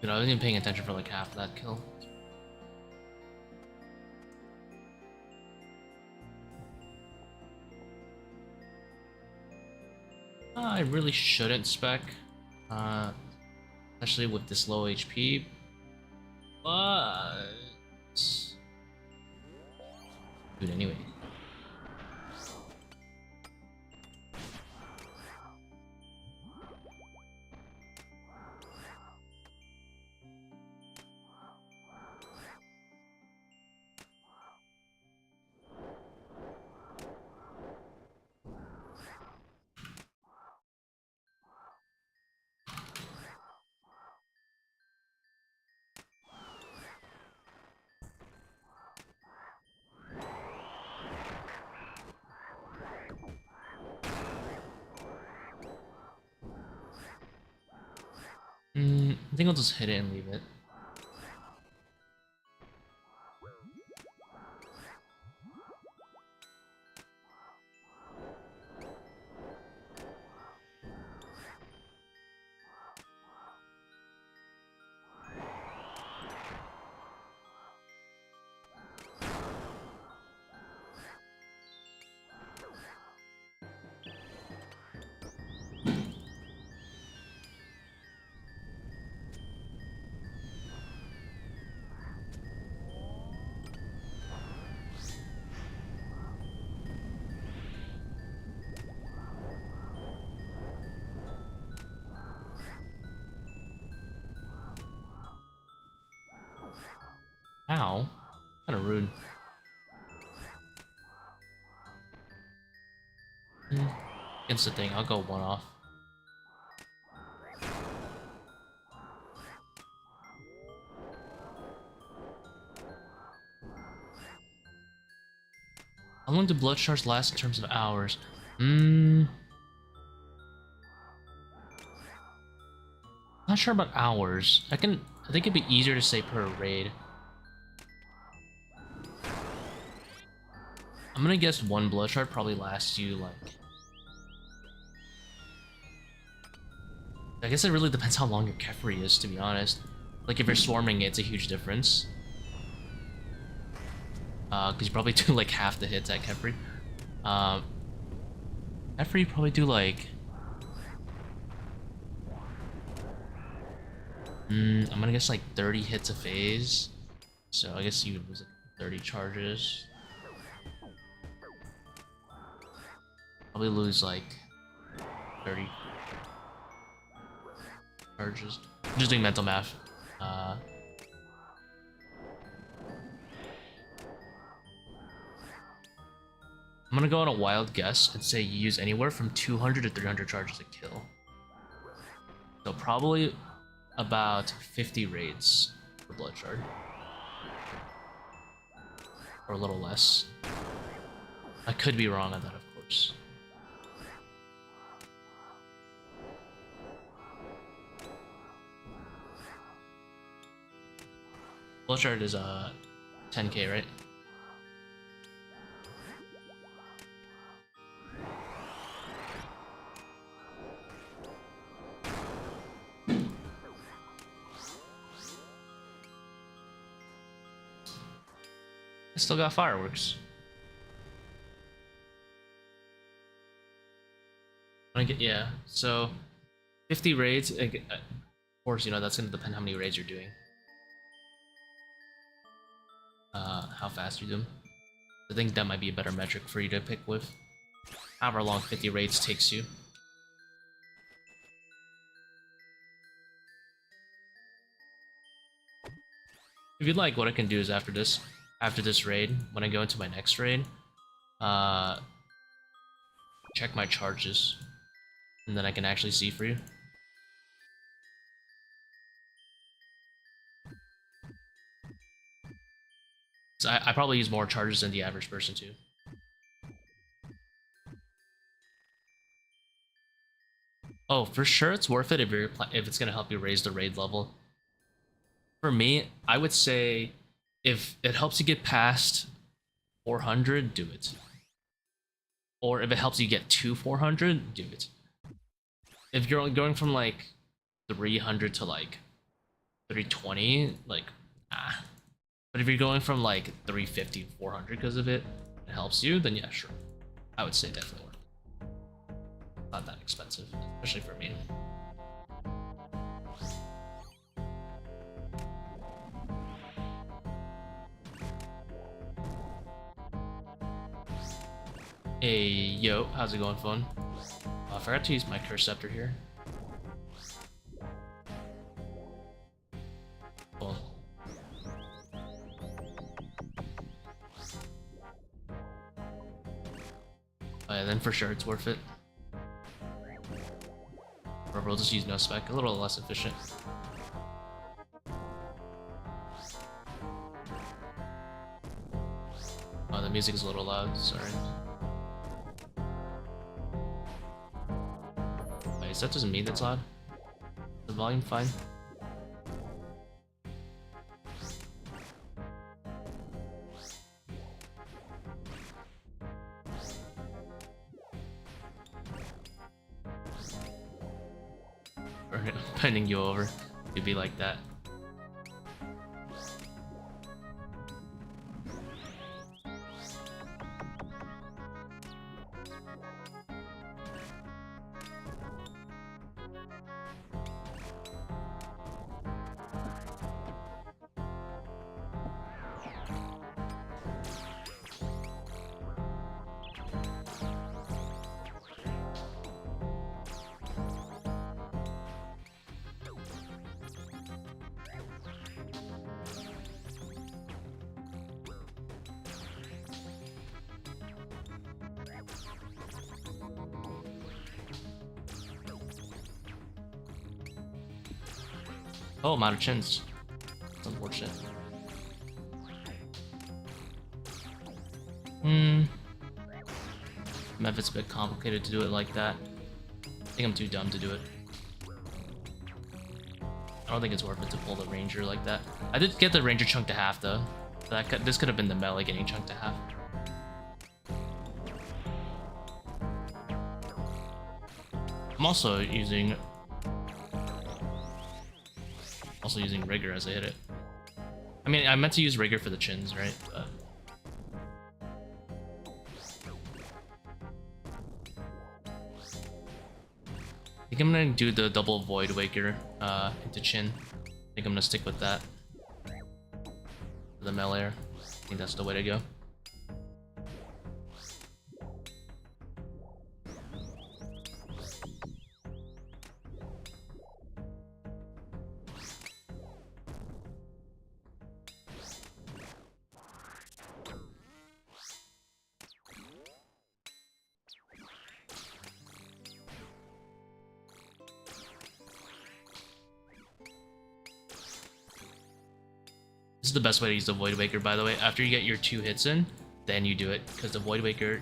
Dude, I wasn't even paying attention for like half of that kill. I really shouldn't spec, especially with this low HP, but dude, anyway. I think I'll just hit it and leave it. Ow. Kinda rude. Against the thing, I'll go one off. How long do blood shards last in terms of hours? Not sure about hours. I think it'd be easier to say per raid. I'm gonna guess one blood shard probably lasts you like... I guess it really depends how long your Kefri is, to be honest. Like if you're swarming, it's a huge difference. Cause you probably do like half the hits at Kefri. Kefri you probably do like... I'm gonna guess like 30 hits a phase. So I guess you would lose like 30 charges. Probably lose like 30 charges. I'm just doing mental math. I'm gonna go on a wild guess and say you use anywhere from 200 to 300 charges to kill. So probably about 50 raids for blood shard. Or a little less. I could be wrong on that, of course. Blood shard is 10k, right? I still got fireworks. I get, yeah, so 50 raids, of course, you know, that's gonna depend how many raids you're doing. How fast you do them. I think that might be a better metric for you to pick with. However long 50 raids takes you. If you'd like, what I can do is after this raid, when I go into my next raid, check my charges, and then I can actually see for you. So I probably use more charges than the average person too. Oh, for sure it's worth it if it's gonna help you raise the raid level. For me, I would say if it helps you get past 400, do it. Or if it helps you get to 400, do it. If you're going from like 300 to like 320, like, But if you're going from like 350 to 400 because of it, it helps you, then yeah, sure. I would say definitely worth it. Not that expensive, especially for me. Hey, yo, how's it going, phone? I forgot to use my accursed sceptre here. Cool. Oh yeah, then for sure it's worth it. Or we'll just use no spec, a little less efficient. Oh, the music is a little loud, sorry. Wait, is that just me that's loud? The volume fine? Or bending you over, you'd be like that. Oh, I'm out of chins. That's unfortunate. It's a bit complicated to do it like that. I think I'm too dumb to do it. I don't think it's worth it to pull the ranger like that. I did get the ranger chunk to half though. This could have been the melee getting chunked to half. I'm also using rigor as I hit it. I mean, I meant to use rigor for the chins, right? But I think I'm gonna do the double void waker into chin. I think I'm gonna stick with that for the melee. I think that's the way to go. This is the best way to use the Void Waker, by the way. After you get your 2 hits in, then you do it. Because the Void Waker,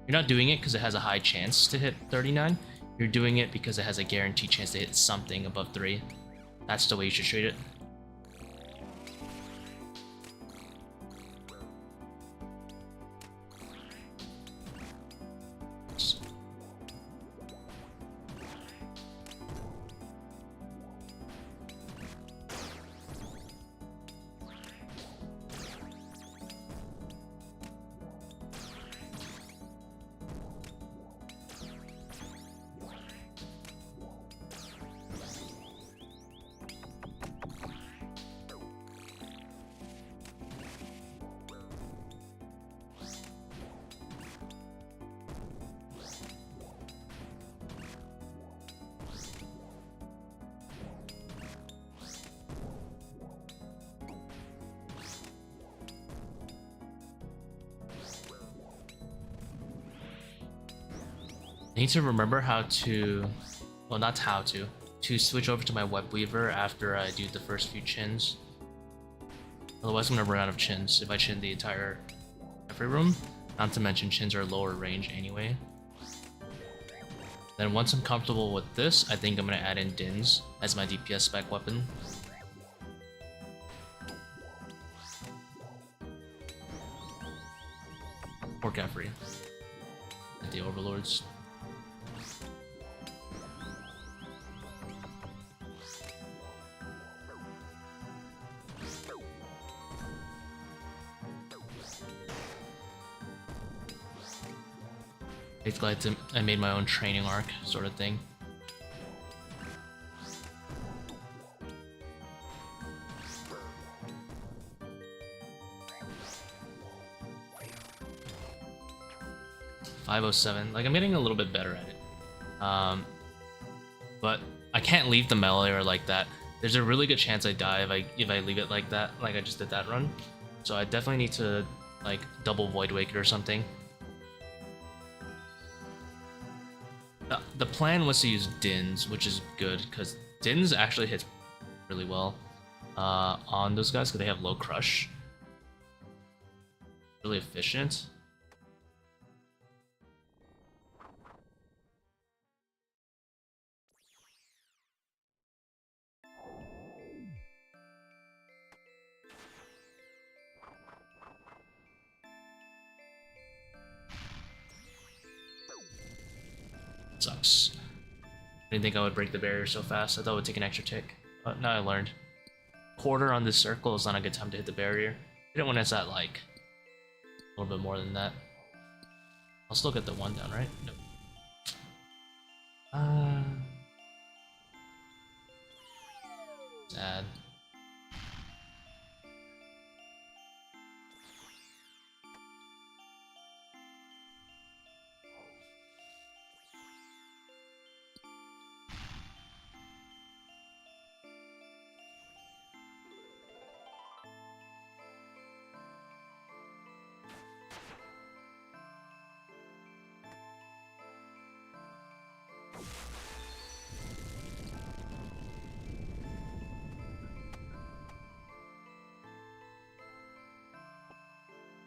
you're not doing it because it has a high chance to hit 39. You're doing it because it has a guaranteed chance to hit something above 3. That's the way you should treat it. I need to remember how to, well, not how to switch over to my web weaver after I do the first few chins. Otherwise I'm gonna run out of chins if I chin the entire every room. Not to mention chins are lower range anyway. Then once I'm comfortable with this, I think I'm gonna add in Dins as my DPS spec weapon. Or Caffrey. The Overlords. Basically, I made my own training arc, sort of thing. .507. Like, I'm getting a little bit better at it. But I can't leave the melee or like that. There's a really good chance I die if I leave it like that, like I just did that run. So I definitely need to like double void wake it or something. The plan was to use Dins, which is good because Dins actually hits really well on those guys because they have low crush. Really efficient. Sucks. I didn't think I would break the barrier so fast. I thought it would take an extra tick. But now I learned. Quarter on this circle is not a good time to hit the barrier. Hit it when it's at like a little bit more than that. I'll still get the one down, right? Nope. Sad.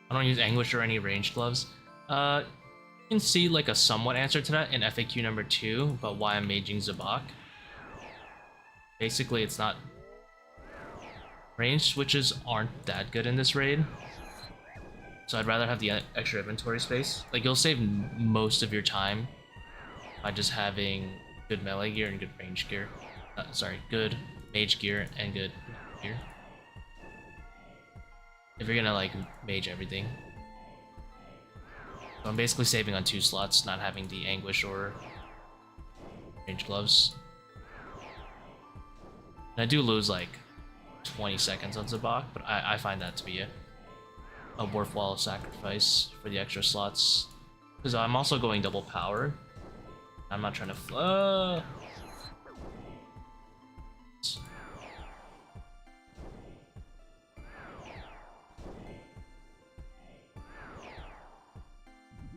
I don't use anguish or any ranged gloves. You can see like a somewhat answer to that in FAQ number 2 about why I'm maging Zebak. Basically, it's not... Ranged switches aren't that good in this raid. So I'd rather have the extra inventory space. Like, you'll save most of your time by just having good melee gear and good range gear. Sorry, good mage gear and good gear. If you're gonna like mage everything. So I'm basically saving on 2 slots, not having the anguish or range gloves. And I do lose like 20 seconds on Zebak, but I find that to be a worthwhile sacrifice for the extra slots. Because I'm also going double power. I'm not trying to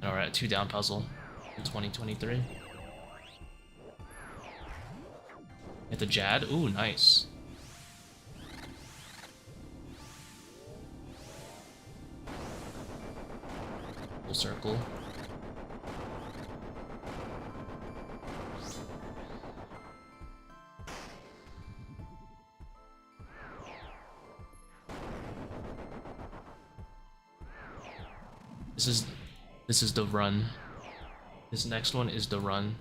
Alright, 2 down puzzle in 2023. Hit the Jad. Ooh, nice. Full circle. This is the run. This next one is the run.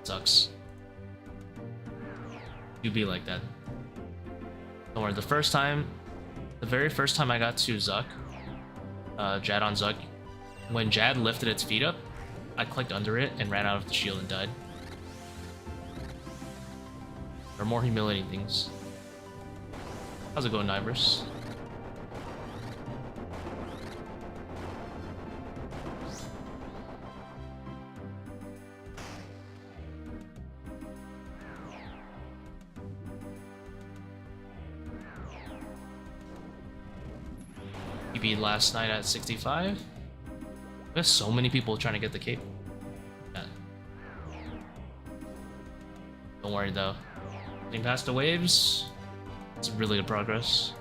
Sucks. You be like that. Don't worry, the very first time I got to Zuck, Jad on Zuck, when Jad lifted its feet up, I clicked under it and ran out of the shield and died. There are more humiliating things. How's it going, Nibers? Beat last night at 65. There's so many people trying to get the cape. Yeah. Don't worry though. Getting past the waves, it's really good progress.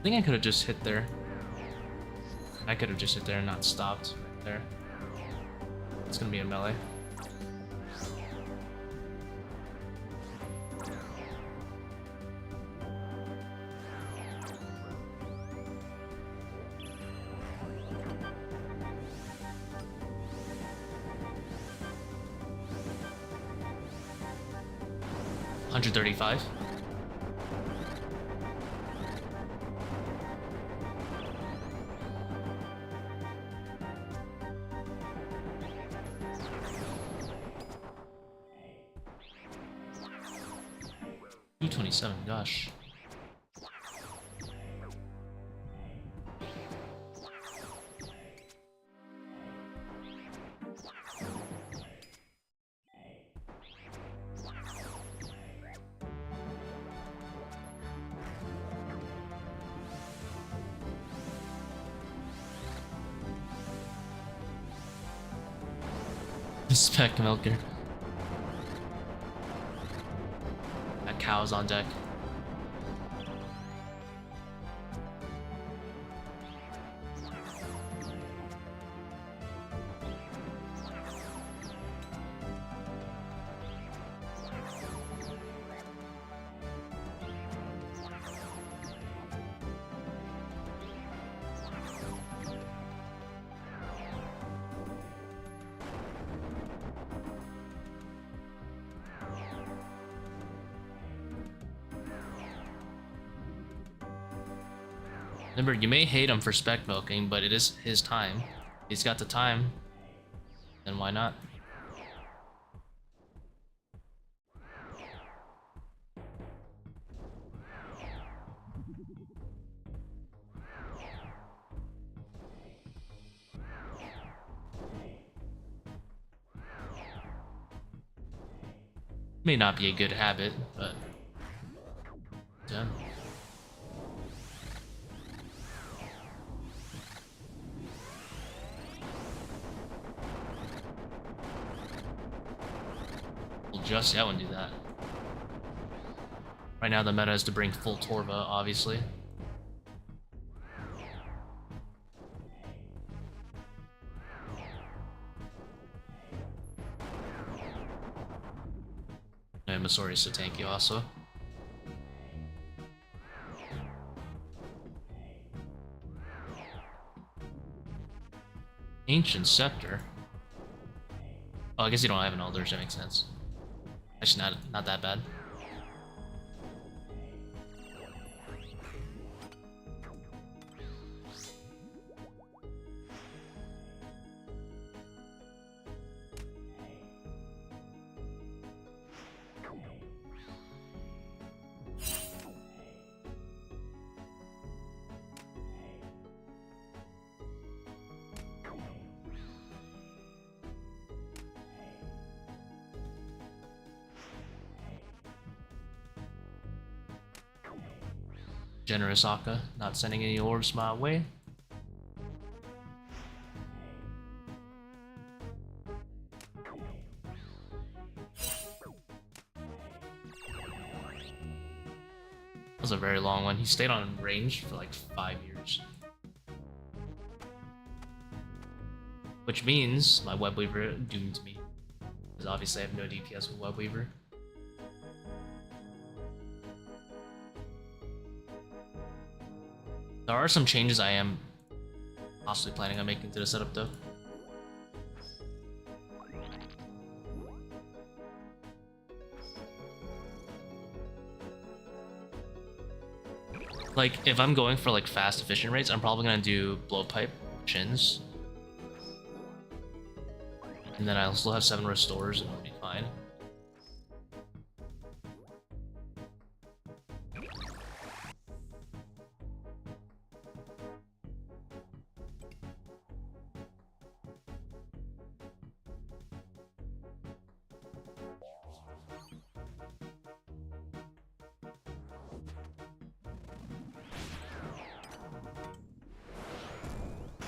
think I could have just hit there. I could have just hit there and not stopped right there. It's gonna be a melee. $135. $227, gosh. Spec milker. That cow's on deck. Remember, you may hate him for spec milking, but it is his time. He's got the time, then why not? May not be a good habit, but yeah. Just yeah, I wouldn't do that. Right now the meta is to bring full Torva, obviously. And Masori is to tank you also. Ancient Sceptre. Oh, I guess you don't have an Elders, that makes sense. Actually, not that bad. Generous Akka, not sending any orbs my way. That was a very long one. He stayed on range for like 5 years. Which means my Web Weaver doomed me. Because obviously I have no DPS with Web Weaver. There are some changes I am possibly planning on making to the setup though. Like, if I'm going for like fast efficient rates, I'm probably gonna do blowpipe chins. And then I'll still have 7 restores and it'll be fine.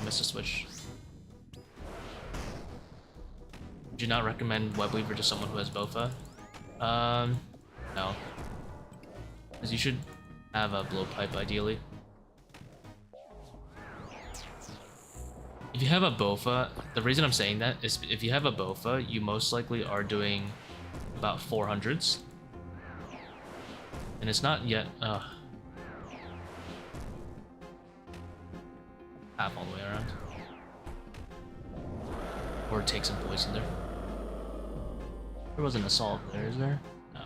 Missed a switch. Would you not recommend Web Weaver to someone who has Bofa? No. Because you should have a blowpipe ideally. If you have a Bofa, the reason I'm saying that is if you have a Bofa, you most likely are doing about 400s. And it's not yet, half all the way around. Or take some poison there. There wasn't a solve there, is there? No.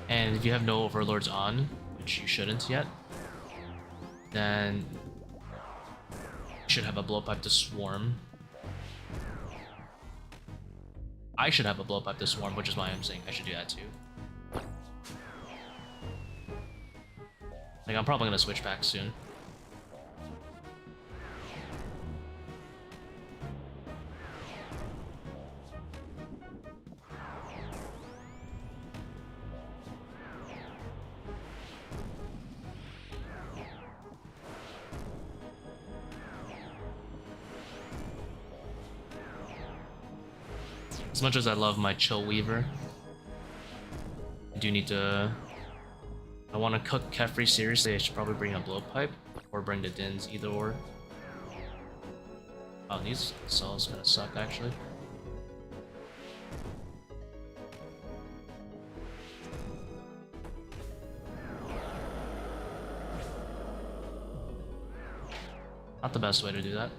And if you have no overlords on, which you shouldn't yet, then you should have a blowpipe to swarm. I should have a blowpipe to swarm, which is why I'm saying I should do that too. Like, I'm probably gonna switch back soon. As much as I love my Chill Weaver, I do need to... I want to cook Kefri seriously, I should probably bring a blowpipe, or bring the Dins, either or. Oh, these cells gonna suck, actually. Not the best way to do that.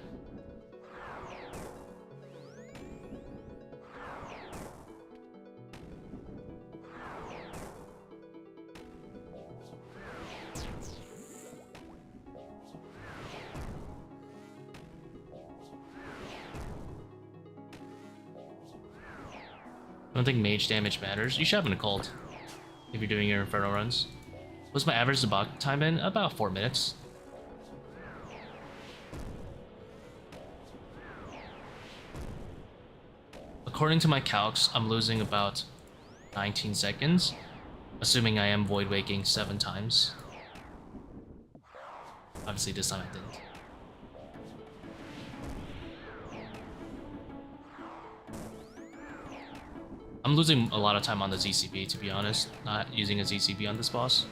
I don't think mage damage matters. You should have an occult if you're doing your Inferno runs. What's my average Zebak time in? About 4 minutes. According to my calcs, I'm losing about 19 seconds, assuming I am void waking 7 times. Obviously this time I didn't. I'm losing a lot of time on the ZCB, to be honest, not using a ZCB on this boss.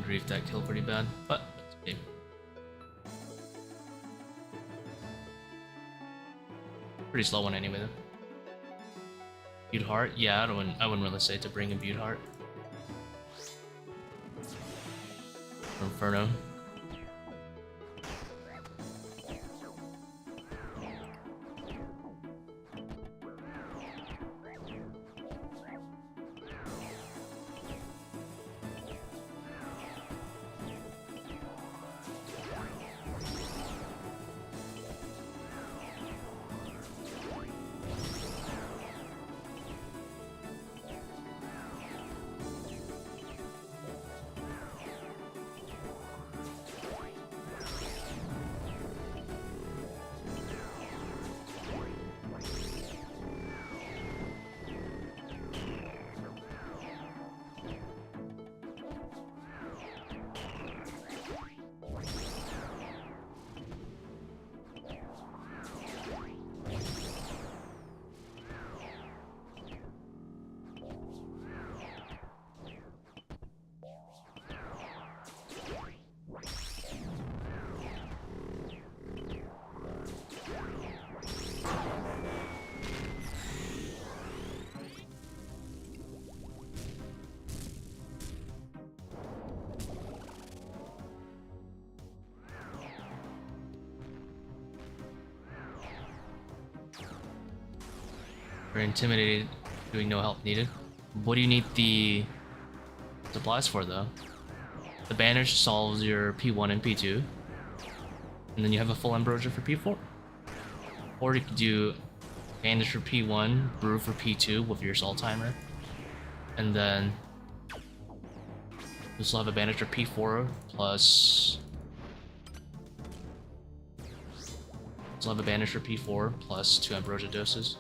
Grief that kill pretty bad, but it's okay. Pretty slow one anyway though. Butte Heart? Yeah, I wouldn't really say to bring a Butte Heart. Or Inferno. Or intimidated, doing no help needed. What do you need the supplies for though? The bandage solves your P1 and P2. And then you have a full ambrosia for P4. Or you could do bandage for P1, brew for P2 with your salt timer. And then you still have a bandage for P4 plus... Still have a bandage for P4 plus 2 ambrosia doses.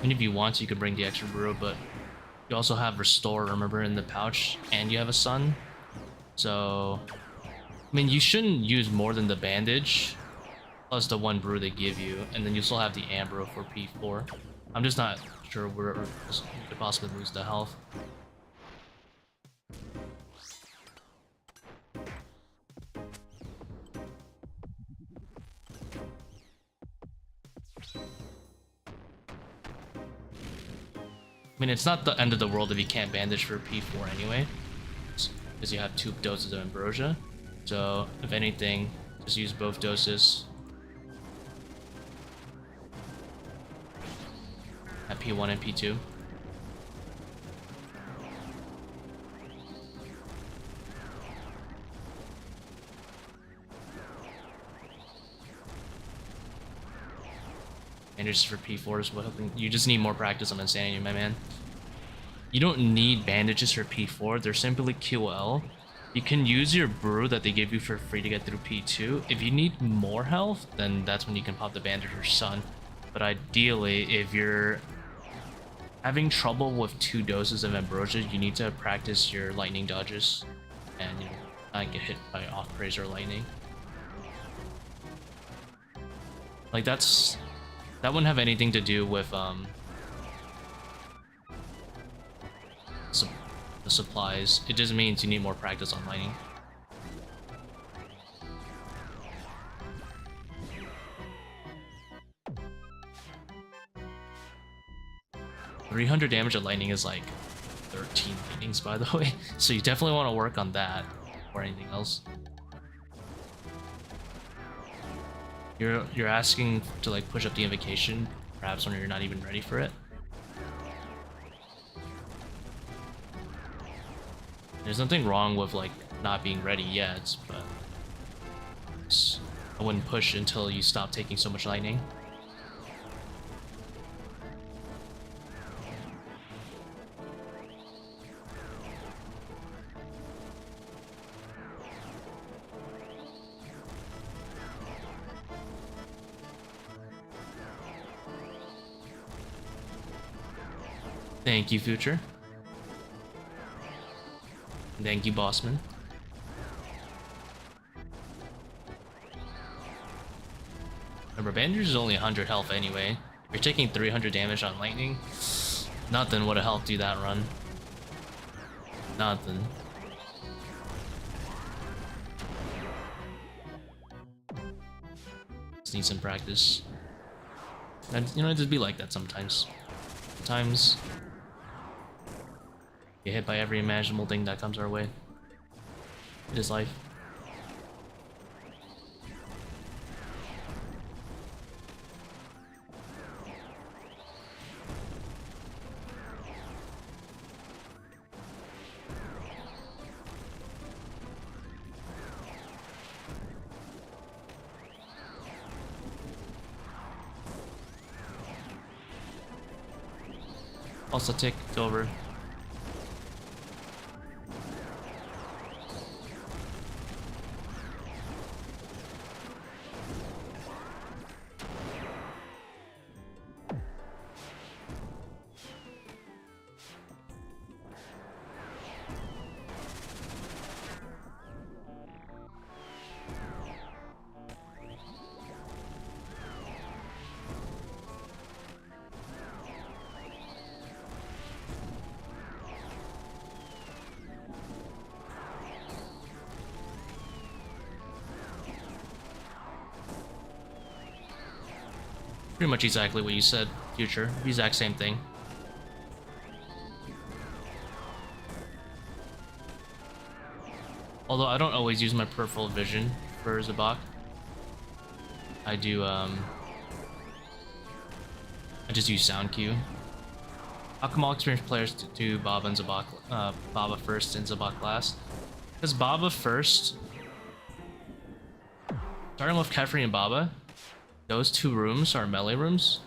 And if you want, you could bring the extra brew, but you also have restore, remember, in the pouch, and you have a sun. So, I mean, you shouldn't use more than the bandage, plus the 1 brew they give you, and then you still have the ambro for P4. I'm just not sure where you could possibly lose the health. I mean, it's not the end of the world if you can't bandage for P4 anyway, because you have 2 doses of ambrosia. So, if anything, just use both doses at P1 and P2. Bandages for P4 is what you just need more practice on insanity, my man. You don't need bandages for P4, they're simply QL. You can use your brew that they give you for free to get through P2. If you need more health, then that's when you can pop the bandage or sun. But ideally, if you're having trouble with 2 doses of ambrosia, you need to practice your lightning dodges and, you know, not get hit by off praise or lightning. Like that wouldn't have anything to do with the supplies. It just means you need more practice on lightning. $300 damage at lightning is like 13 lightnings, by the way. So you definitely want to work on that or anything else. You're asking to like push up the invocation, perhaps when you're not even ready for it. There's nothing wrong with like not being ready yet, but I wouldn't push until you stop taking so much lightning. Thank you, Future. Thank you, Bossman. Remember, bandage is only 100 health anyway. If you're taking 300 damage on lightning, nothing would have helped you that run. Nothing. Just need some practice. And you know, it just be like that sometimes. Sometimes get hit by every imaginable thing that comes our way. It is life. Also ticked over. Pretty much exactly what you said, Future. Exact same thing. Although I don't always use my peripheral vision for Zebak. I do, I just use sound cue. How come all experienced players do Baba and Zebak, Baba first and Zebak last? Because Baba first, starting with Kefri and Baba, those two rooms are melee rooms.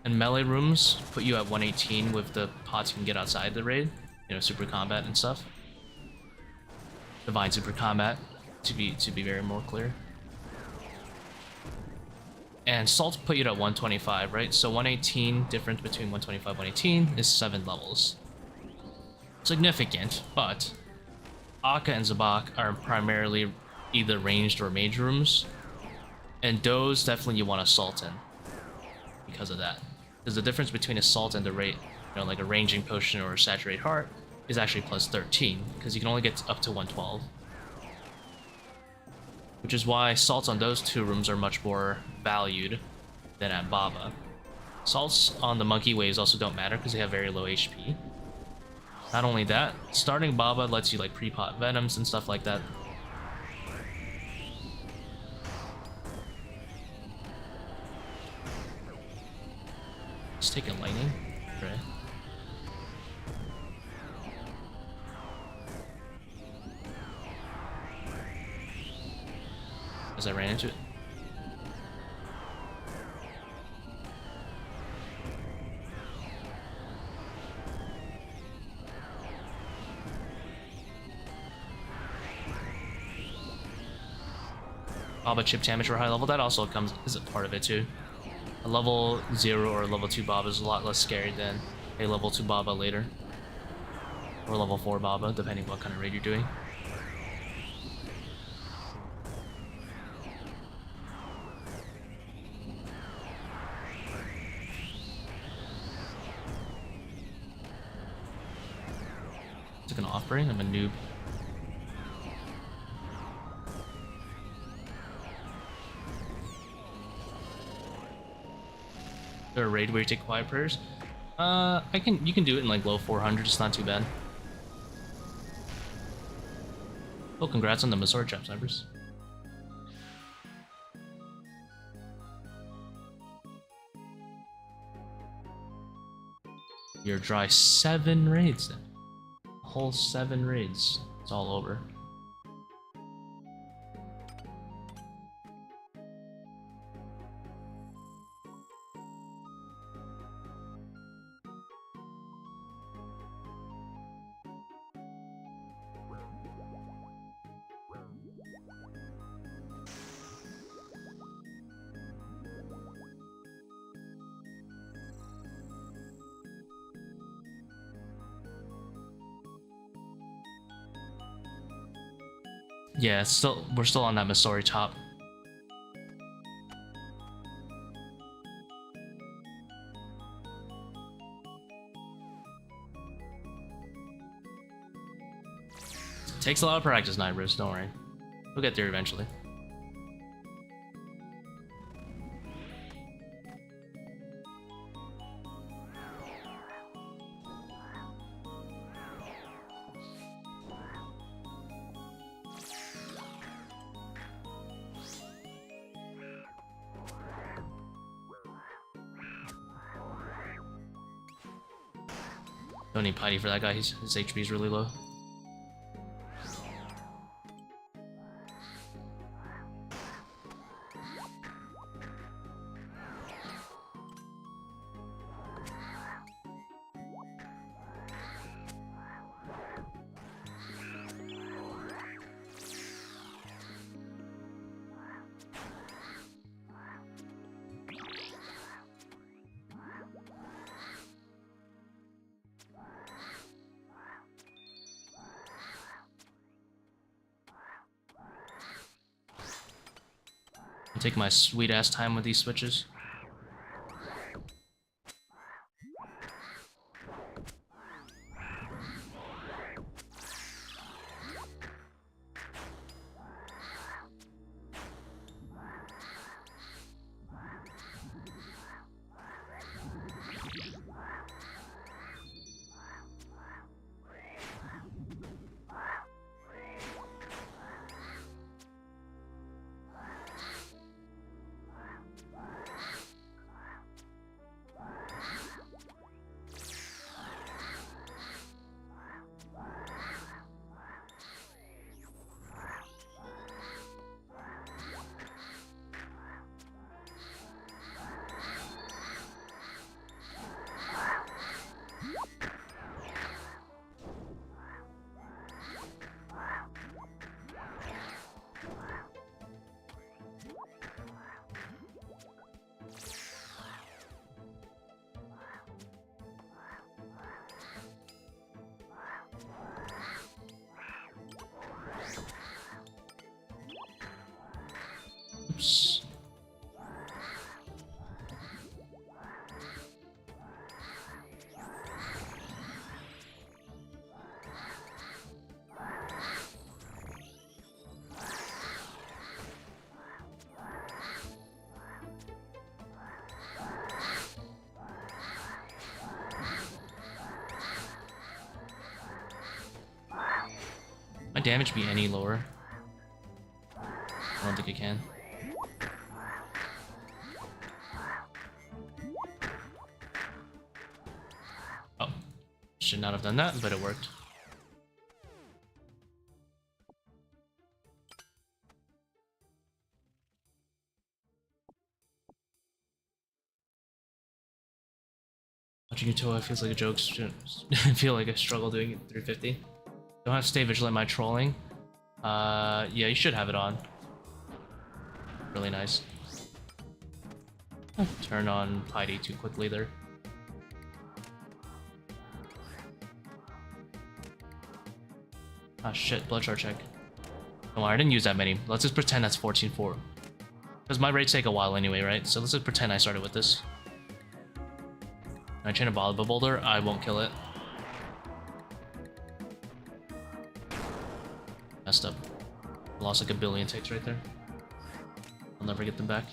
And melee rooms put you at 118 with the pots you can get outside the raid. You know, super combat and stuff. Divine super combat, to be very more clear. And Salt put you at 125, right? So 118, difference between 125 and 118 is 7 levels. Significant, but Akka and Zebak are primarily either ranged or mage rooms. And those definitely you want Assault in because of that. Because the difference between Assault and the rate, you know, like a ranging potion or a saturate heart, is actually plus 13, because you can only get up to 112. Which is why salts on those two rooms are much more valued than at Baba. Salts on the monkey waves also don't matter because they have very low HP. Not only that, starting Baba lets you like pre-pot venoms and stuff like that. Just take a lightning. Okay. As I ran into it. Baba chip damage for high level, that also comes as a part of it too. A level 0 or a level 2 Baba is a lot less scary than a level 2 Baba later. Or level 4 Baba, depending what kind of raid you're doing. Took an offering, I'm a noob. A raid where you take quiet prayers. You can do it in like low 400, it's not too bad. Oh, congrats on the Masor Chop Snipers. You're dry 7 raids then. A whole 7 raids. It's all over. Yeah, we're still on that Masori top. Takes a lot of practice, Nibris, don't worry. We'll get there eventually. Don't need piety for that guy. His HP is really low. I'm taking my sweet ass time with these switches. Oops. My damage be any lower? I don't think it can. Oh, should not have done that, but it worked. Watching a ToA feels like a joke. I feel like I struggle doing it 350. Don't have to stay vigilant my trolling. Yeah, you should have it on. Really nice. Turn on piety too quickly there. Ah shit, blood shard check. Don't worry, I didn't use that many. Let's just pretend that's 14-4. Because my raids take a while anyway, right? So let's just pretend I started with this. I chain a boulder, I won't kill it. Messed up. Lost like a billion ticks right there. I'll never get them back.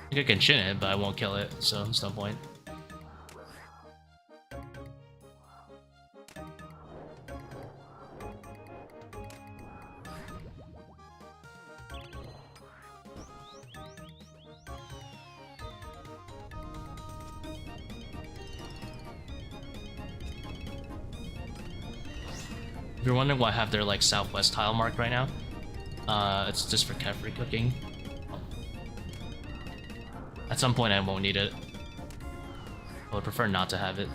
I think I can chin it, but I won't kill it, so there's no point. If you're wondering why I have their like southwest tile marked right now, it's just for cavalry cooking. At some point I won't need it. I would prefer not to have it.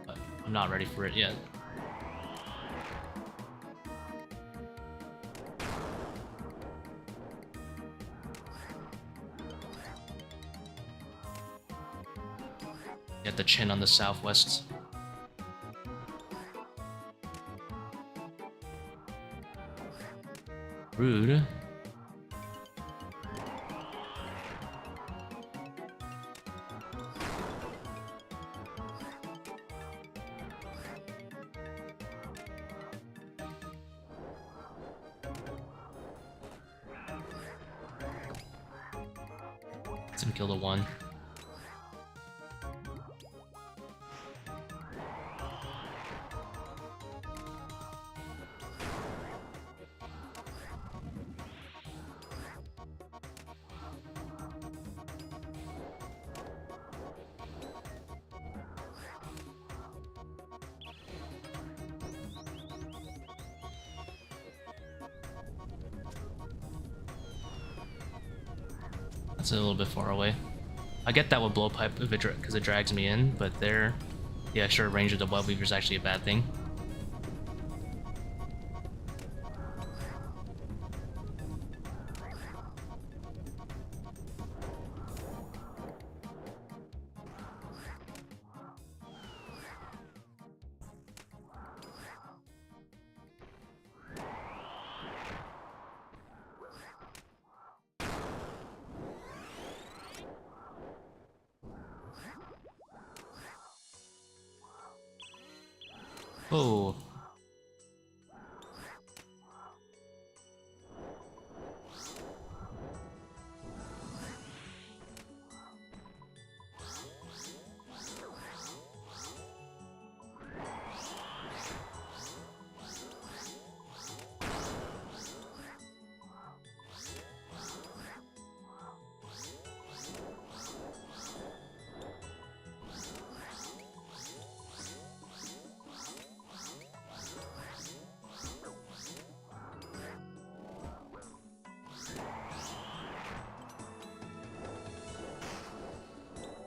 But I'm not ready for it yet. Get the chin on the southwest. Rude. Let's him kill the one. That's a little bit far away. I get that with blowpipe because it drags me in, but there, the extra range of the web weaver is actually a bad thing. Oh.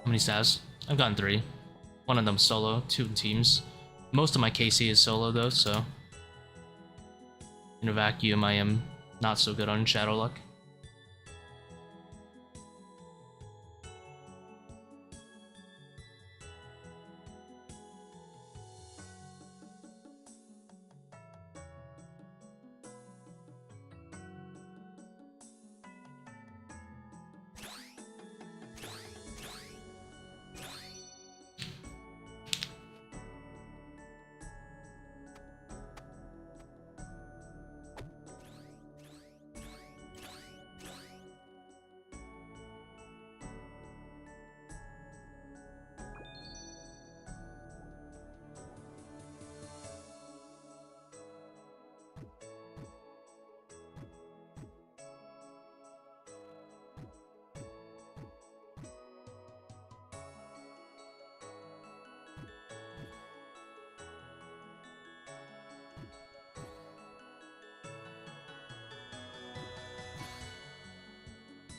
How many stabs? I've gotten 3. One of them solo, 2 in teams. Most of my KC is solo though, so in a vacuum I am not so good on Shadow Luck.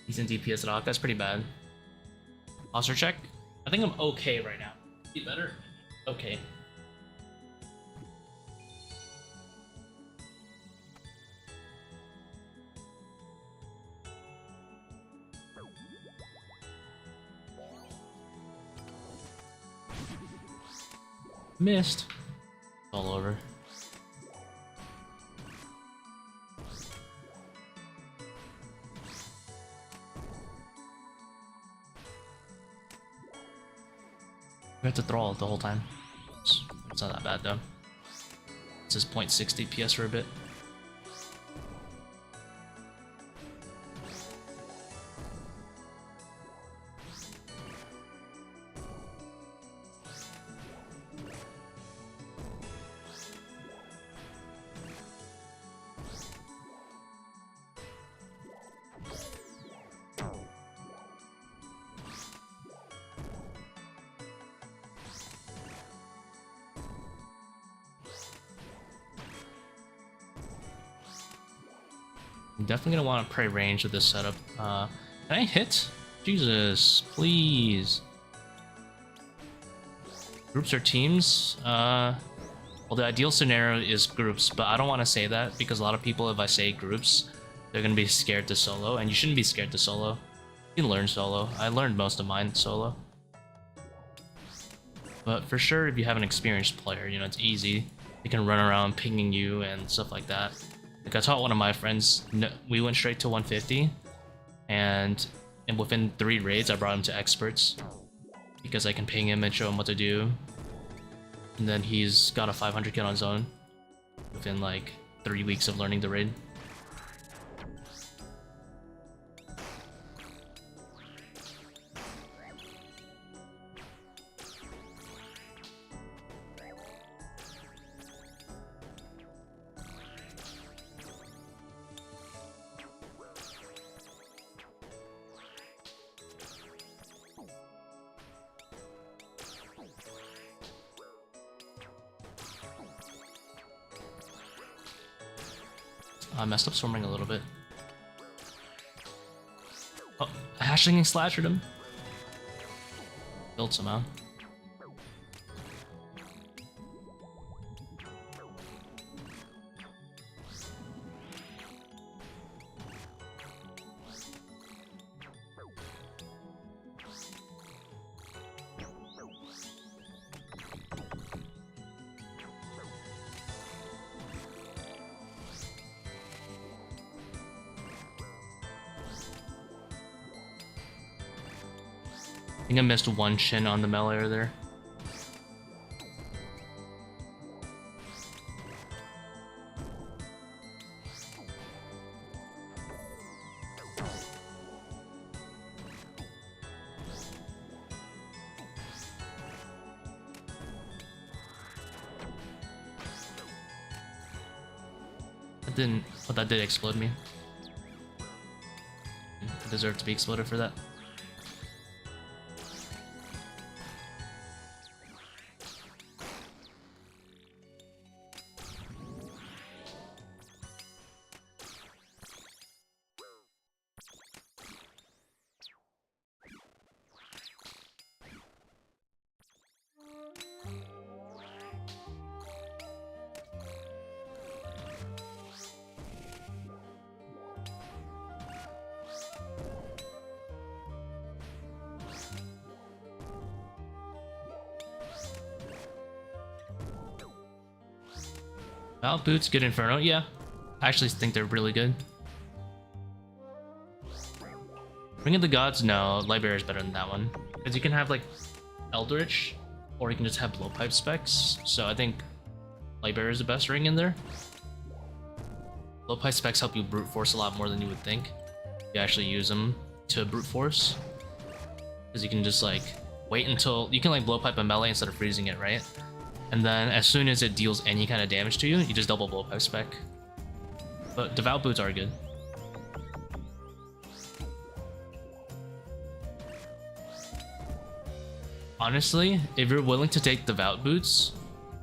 Decent DPS at all. That's pretty bad. Posture check. I think I'm okay right now. Be better. Okay. Missed. All over. We have to throw it the whole time. It's not that bad though. It's just 0.6 DPS for a bit. I'm definitely gonna want to pray range with this setup. Can I hit? Jesus, please. Groups or teams? Well, the ideal scenario is groups, but I don't want to say that because a lot of people, if I say groups, they're gonna be scared to solo, and you shouldn't be scared to solo. You can learn solo. I learned most of mine solo. But for sure, if you have an experienced player, you know, it's easy. They can run around pinging you and stuff like that. Like I taught one of my friends, we went straight to 150, and within 3 raids I brought him to experts because I can ping him and show him what to do, and then he's got a 500 kill on zone within like 3 weeks of learning the raid. I messed up swarming a little bit. Oh, a hashing slashed him. Killed somehow. I think I missed one shin on the melee there. That didn't, but that did explode me. I deserve to be exploded for that. Well, boots, good Inferno, yeah. I actually think they're really good. Ring of the Gods, no. Library is better than that one. Because you can have, like, Eldritch, or you can just have Blowpipe specs. So I think Library is the best ring in there. Blowpipe specs help you brute force a lot more than you would think. You actually use them to brute force. Because you can just, like, wait until... You can, like, Blowpipe a melee instead of freezing it, right? And then as soon as it deals any kind of damage to you, you just double Blowpipe spec. But Devout Boots are good. Honestly, if you're willing to take Devout Boots,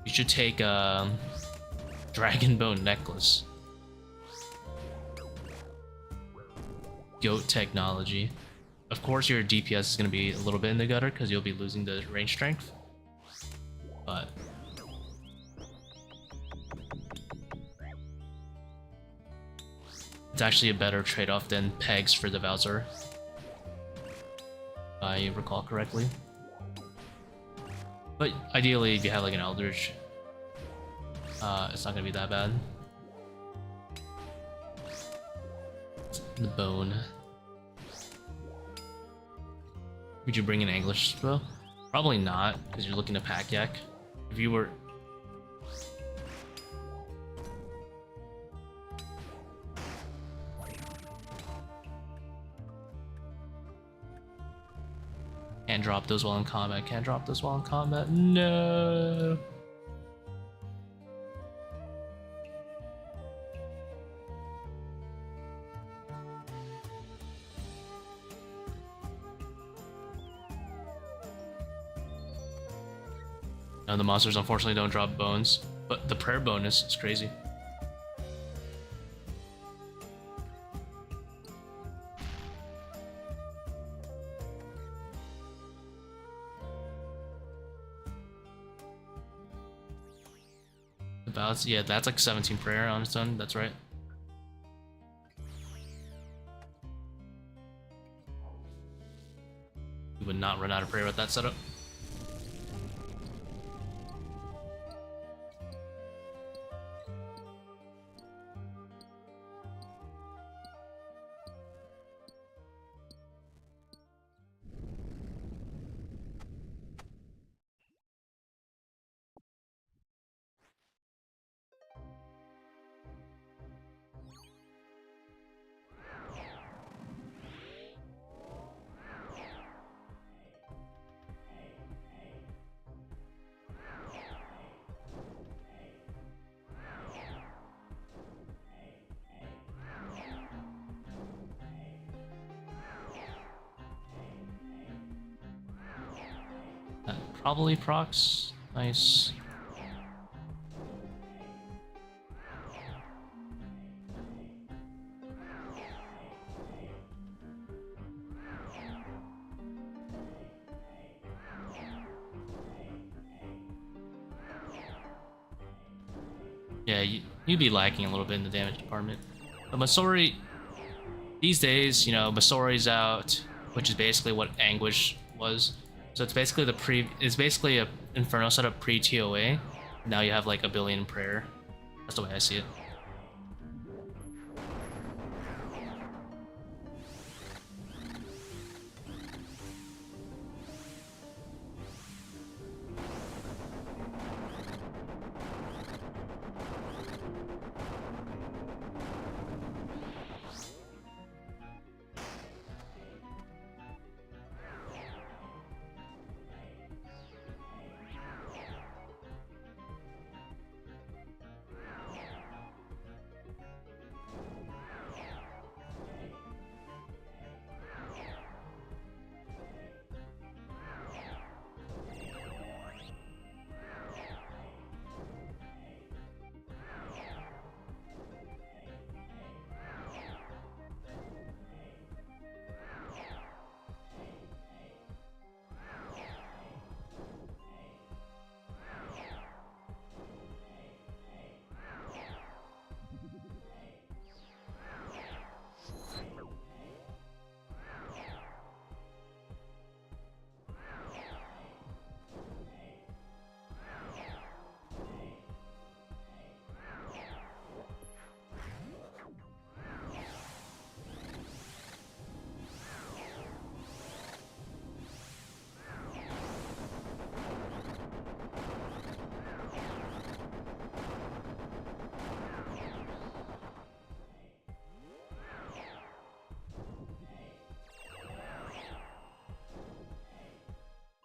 you should take Dragon Bone Necklace. Goat technology. Of course your DPS is going to be a little bit in the gutter because you'll be losing the range strength. But it's actually a better trade-off than pegs for the Bowser, if I recall correctly. But ideally, if you have like an Eldritch, it's not gonna be that bad. The bone. Would you bring an English spell? Probably not, because you're looking to pack yak. If you were... Can't drop those while in combat, can't drop those while in combat, no! No, the monsters unfortunately don't drop bones, but the prayer bonus is crazy. The balance, yeah, that's like 17 prayer on its own, that's right. You would not run out of prayer with that setup. Probably procs. Nice. Yeah, you'd be lacking a little bit in the damage department. But Masori, these days, you know, Masori's out, which is basically what Anguish was. So it's basically it's basically a Inferno setup pre-ToA. Now you have like a billion prayer. That's the way I see it.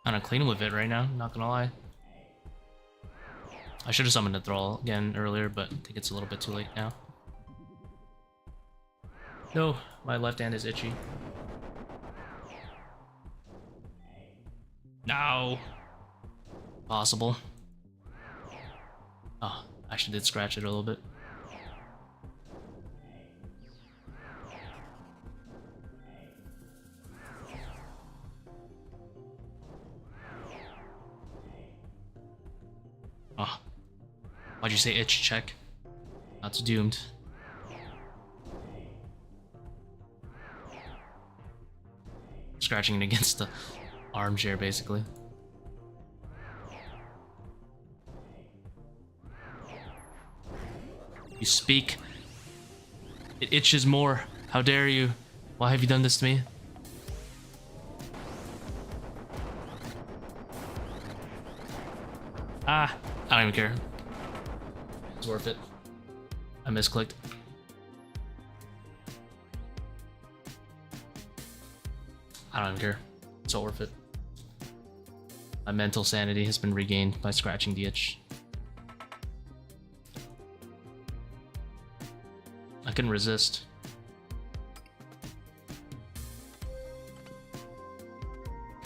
Kind of clean with it right now, not gonna lie. I should have summoned the Thrall again earlier, but I think it's a little bit too late now. No, my left hand is itchy. No! Possible. Oh, I actually did scratch it a little bit. Oh, why'd you say itch check? That's doomed. Scratching it against the armchair, basically. You speak. It itches more. How dare you? Why have you done this to me? Ah, I don't even care. It's worth it. I misclicked. I don't even care. It's all worth it. My mental sanity has been regained by scratching the itch. I can resist.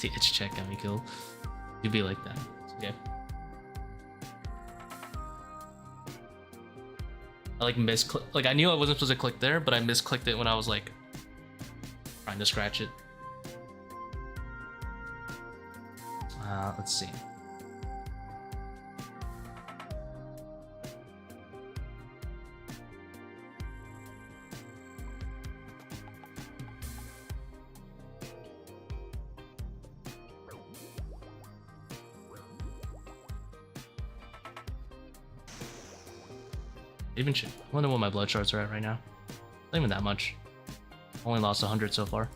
The itch check got me killed. You'd be like that. It's okay. I like misclick. Like I knew I wasn't supposed to click there, but I misclicked it when I was like trying to scratch it. Let's see. Even shit. I wonder what my blood shards are at right now. Not even that much. Only lost 100 so far.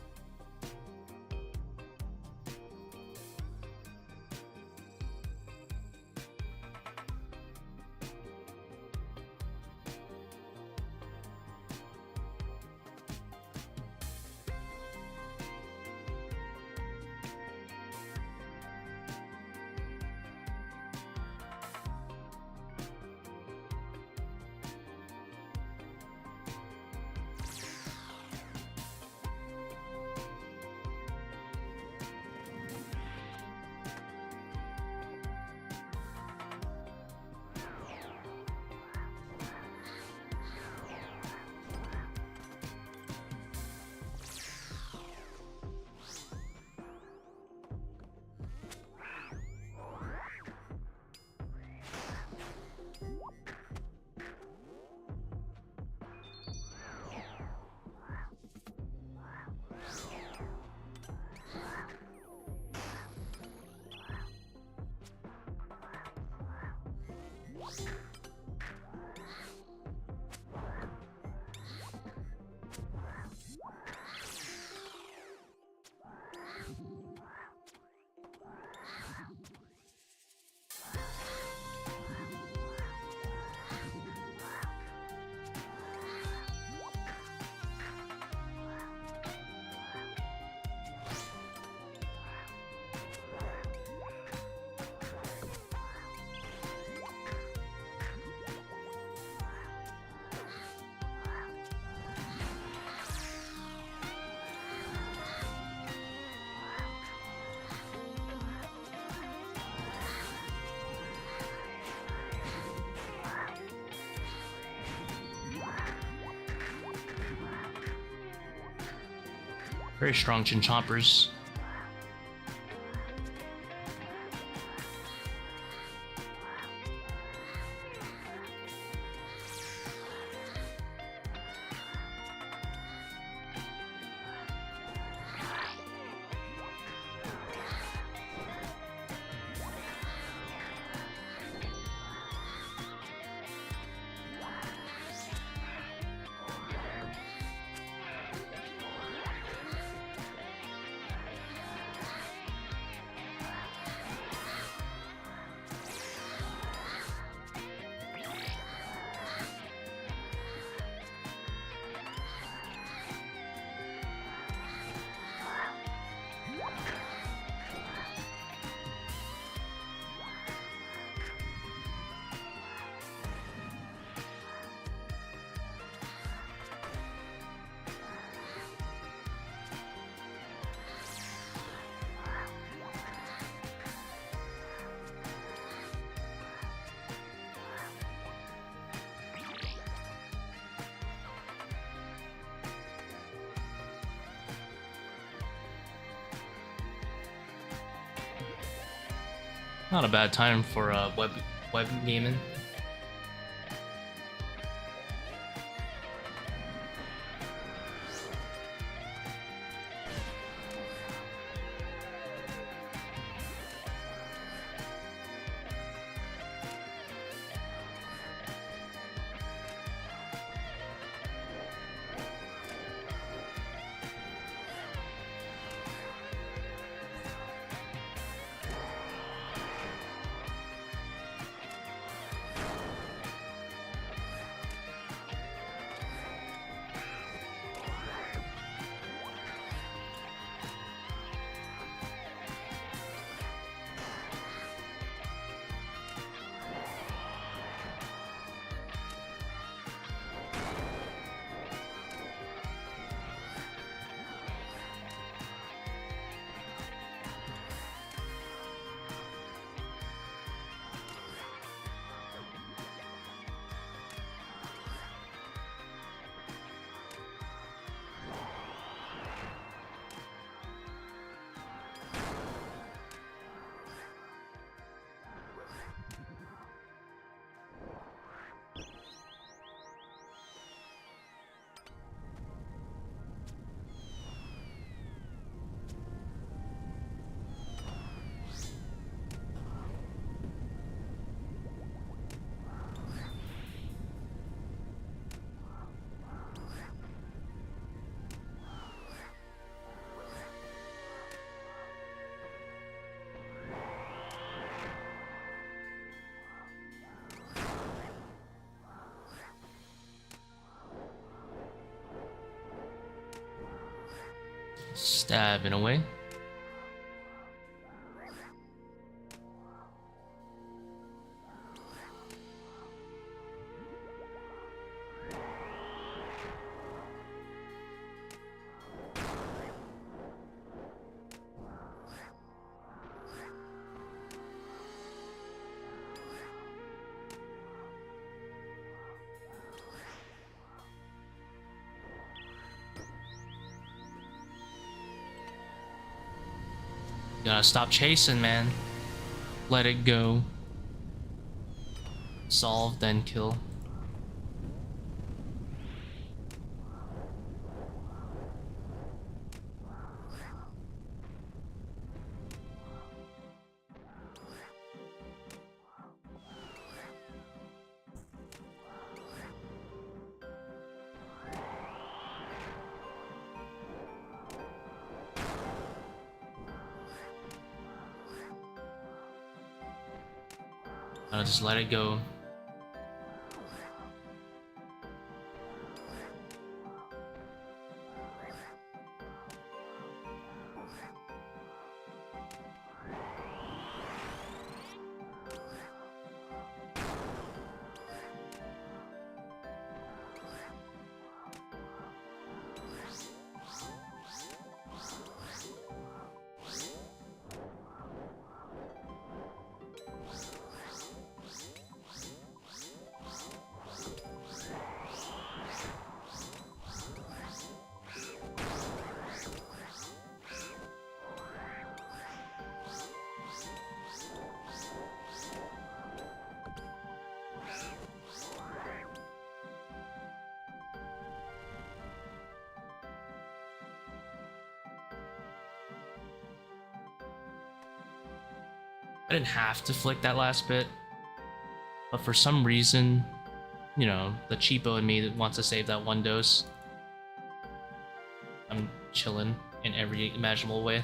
Very strong chin chompers. Not a bad time for web gaming. Stabbing away. Gotta stop chasing, man. Let it go. Solve, then kill. I'll just let it go. I didn't have to flick that last bit, but for some reason, you know, the cheapo in me that wants to save that one dose. I'm chilling in every imaginable way.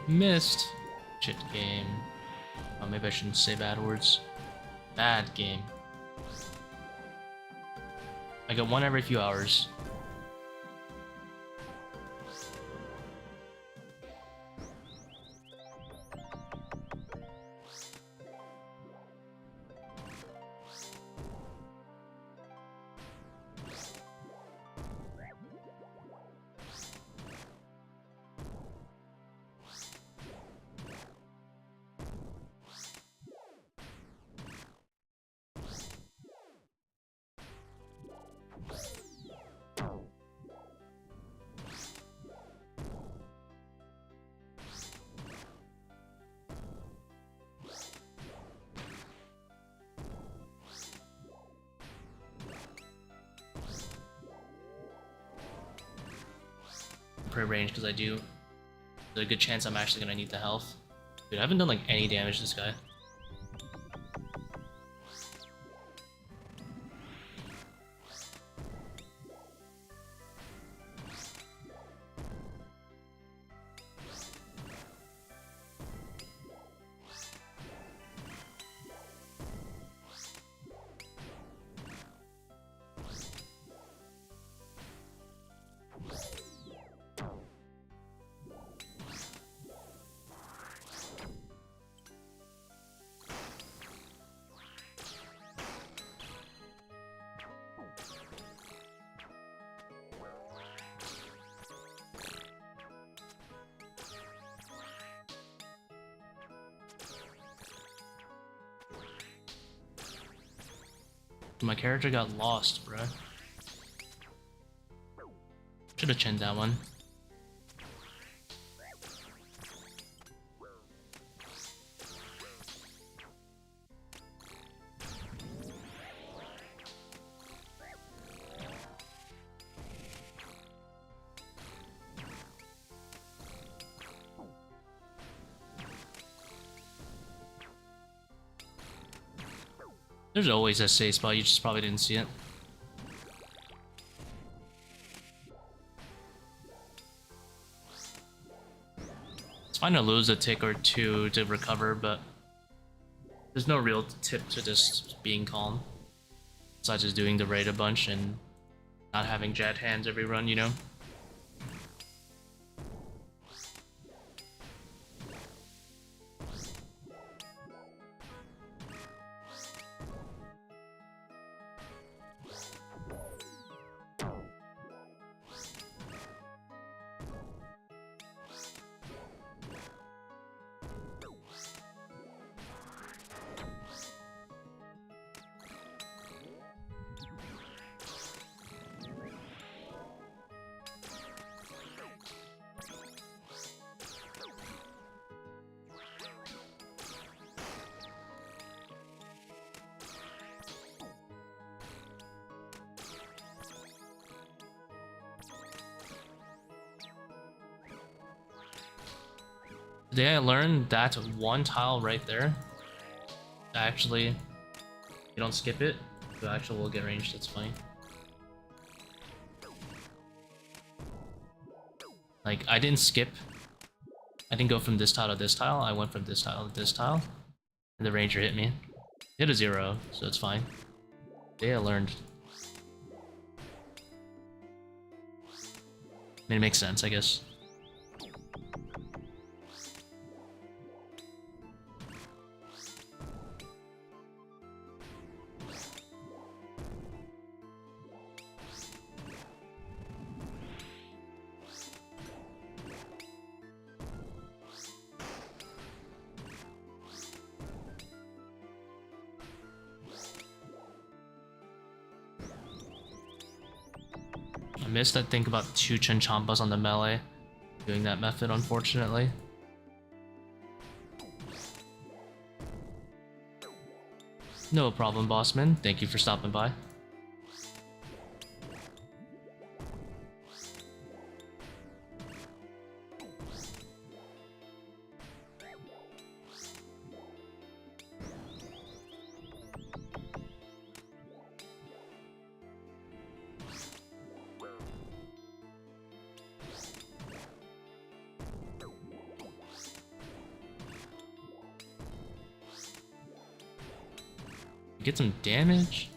Missed. Shit game. Oh, maybe I shouldn't say bad words. Bad game. I get one every few hours. Pre-range because I do. There's a good chance I'm actually gonna need the health. Dude, I haven't done like any damage to this guy. My character got lost, bruh. Should've chinned that one. There's always a safe spot, you just probably didn't see it. It's fine to lose a tick or two to recover, but there's no real tip to just being calm. Besides just doing the raid a bunch and not having jet hands every run, you know? Today I learned that one tile right there, actually, you don't skip it, the actual will get ranged. That's funny. Like, I didn't skip I didn't go from this tile to this tile. I went from this tile to this tile, and the ranger hit me. Hit a 0, so it's fine. Yeah, I learned. I mean, it makes sense, I guess. I missed, I think, about 2 Chinchompas on the melee doing that method, unfortunately. No problem, Bossman. Thank you for stopping by. Get some damage.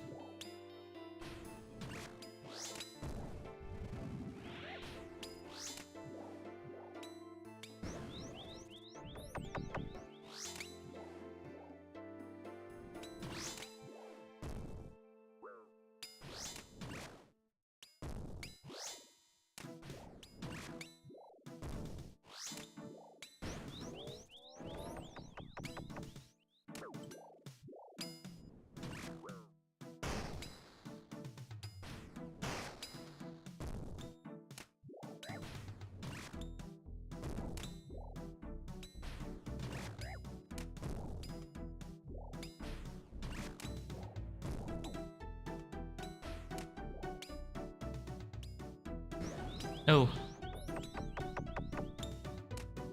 Oh.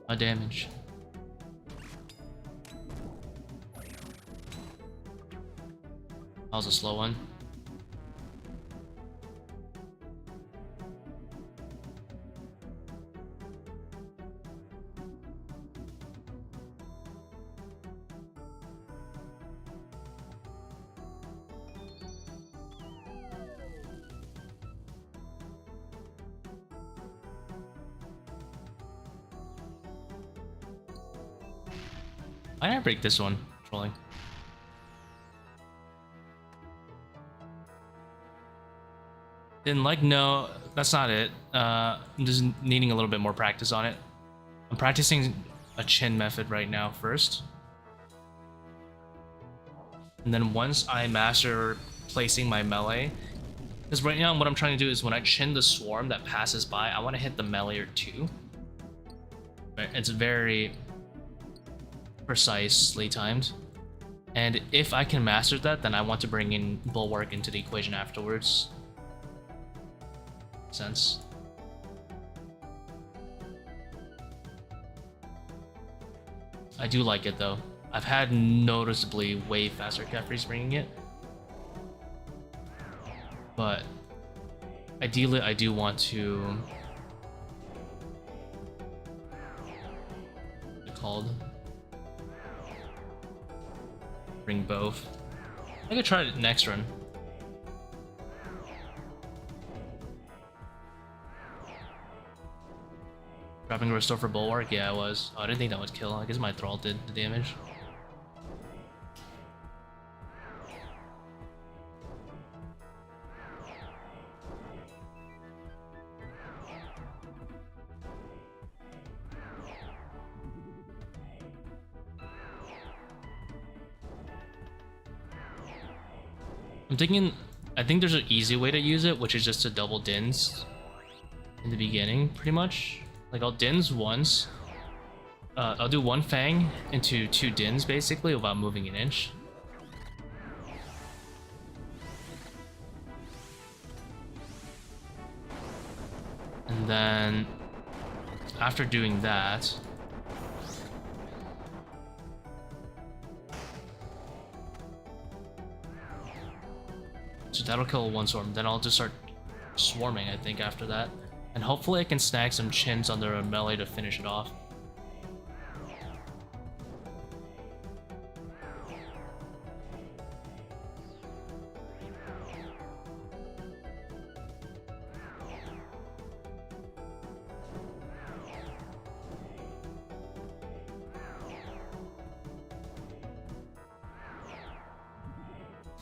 My damage. That was a slow one. Why did I break this one? Trolling. Didn't like? No, that's not it. I'm just needing a little bit more practice on it. I'm practicing a chin method right now first. And then once I master placing my melee, because right now what I'm trying to do is when I chin the swarm that passes by, I want to hit the melee or 2. It's very precisely timed, and if I can master that, then I want to bring in bulwark into the equation afterwards. Sense. I do like it though. I've had noticeably way faster Caffrey's bringing it, but ideally I do want to bring both. I could try it next run. Dropping a restore for bulwark? Yeah, I was. Oh, I didn't think that would kill. I guess my thrall did the damage. I'm thinking, I think there's an easy way to use it, which is just to double dins in the beginning, pretty much. Like, I'll dins once. I'll do 1 Fang into 2 dins, basically, without moving an inch. And then, after doing that, so that'll kill 1 swarm. Then I'll just start swarming, I think, after that. And hopefully I can snag some chins on their melee to finish it off.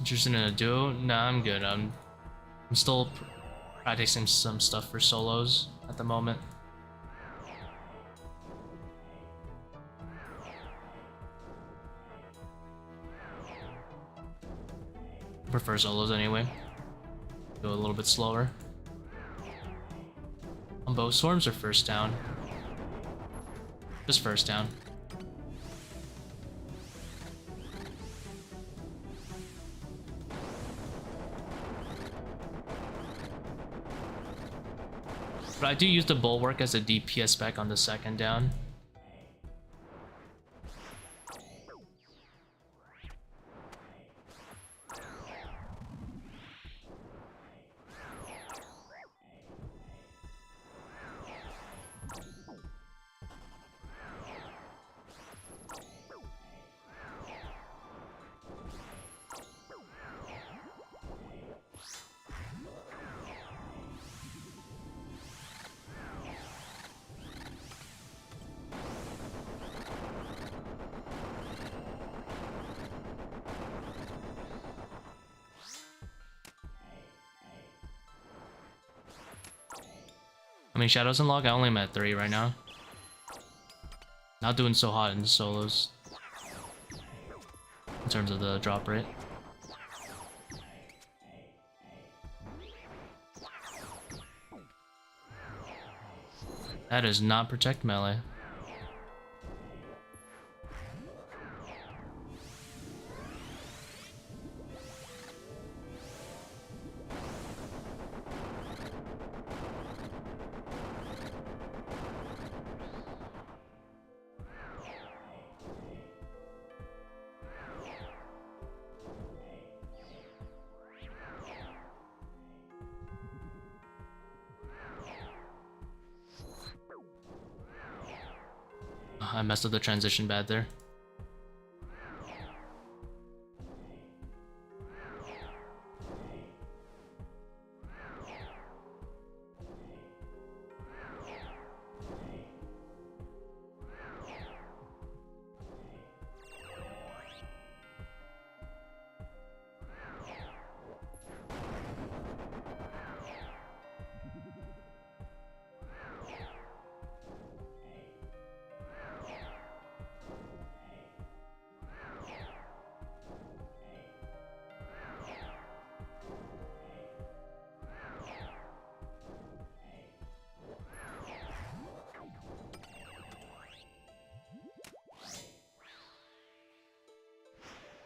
Interested in a duo? Nah, I'm good. I'm still practicing some stuff for solos at the moment. Prefer solos anyway. Go a little bit slower. On both swarms or first down? Just first down. But I do use the bulwark as a DPS spec on the second down. I mean, Shadows Unlock, I only am at 3 right now. Not doing so hot in solos. In terms of the drop rate. That does not protect melee. I messed up the transition bad there.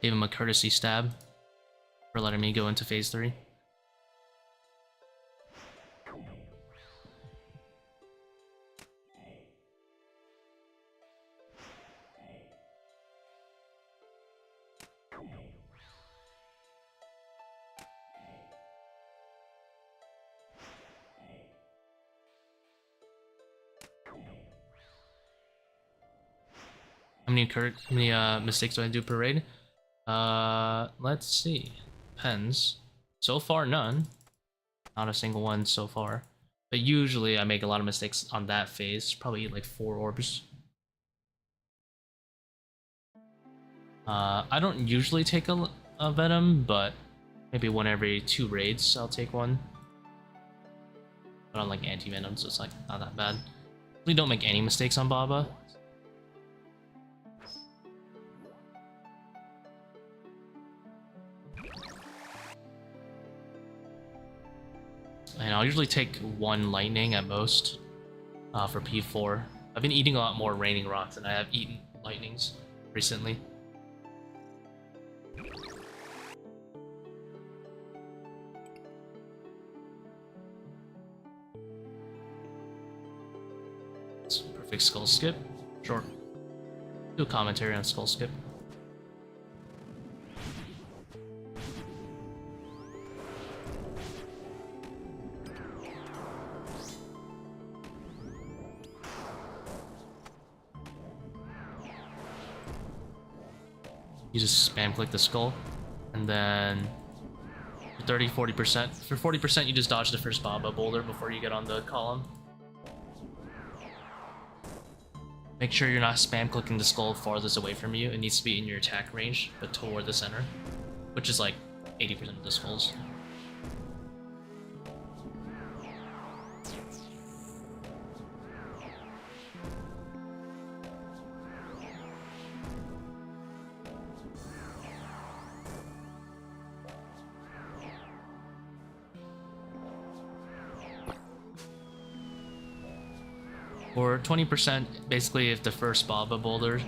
Gave him a courtesy stab for letting me go into phase 3. How many mistakes do I do per raid? Let's see. Depends. So far, none. Not a single one so far. But usually I make a lot of mistakes on that phase. Probably like 4 orbs. I don't usually take a venom, but maybe one every 2 raids I'll take one. But I don't like anti-venom, so it's like not that bad. Really don't make any mistakes on Baba. And I'll usually take 1 lightning at most for P4. I've been eating a lot more raining rocks than I have eaten lightnings recently. It's perfect skull skip. Sure. Do a commentary on skull skip. You just spam click the skull, and then 30-40%. For 40%, you just dodge the first Baba boulder before you get on the column. Make sure you're not spam clicking the skull farthest away from you. It needs to be in your attack range, but toward the center, which is like 80% of the skulls. Or 20%, basically if the first Baba boulder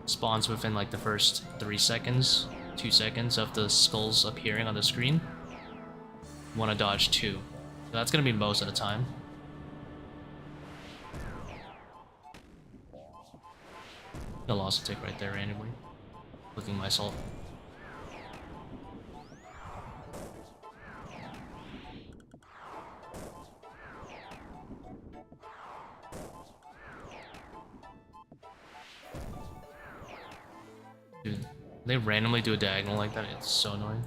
spawns within like the first 3 seconds, 2 seconds of the skulls appearing on the screen, you want to dodge 2. So that's going to be most of the time. No loss to take right there randomly. Clicking myself. Dude, they randomly do a diagonal like that, it's so annoying.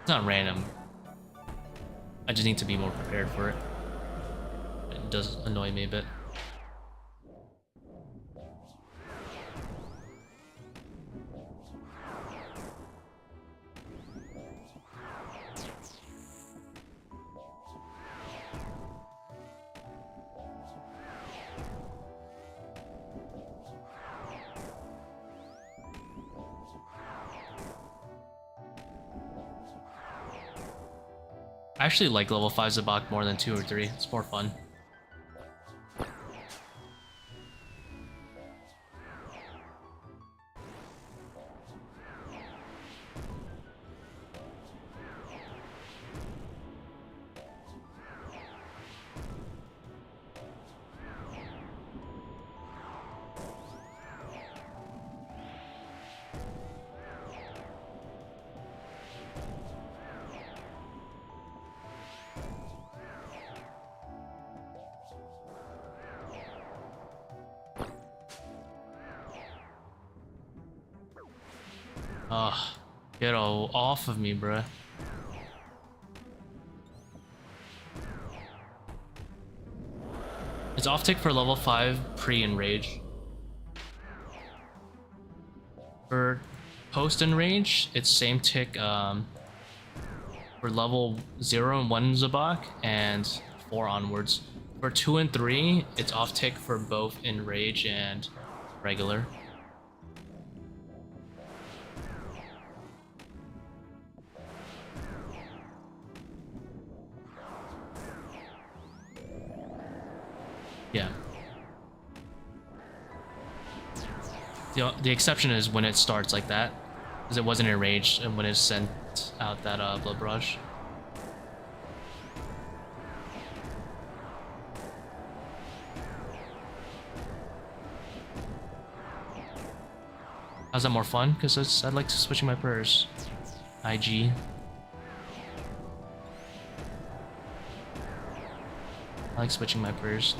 It's not random. I just need to be more prepared for it. It does annoy me a bit. I actually like level 5 Zebak more than 2 or 3. It's more fun. Ugh, get all off of me, bruh. It's off tick for level 5 pre-enrage. For post-enrage, it's same tick for level 0 and 1 Zebak and 4 onwards. For 2 and 3, it's off tick for both enrage and regular. Yeah. The exception is when it starts like that, because it wasn't enraged, and when it sent out that blood barrage. How's that more fun? Because I like switching my prayers. IG. I like switching my prayers.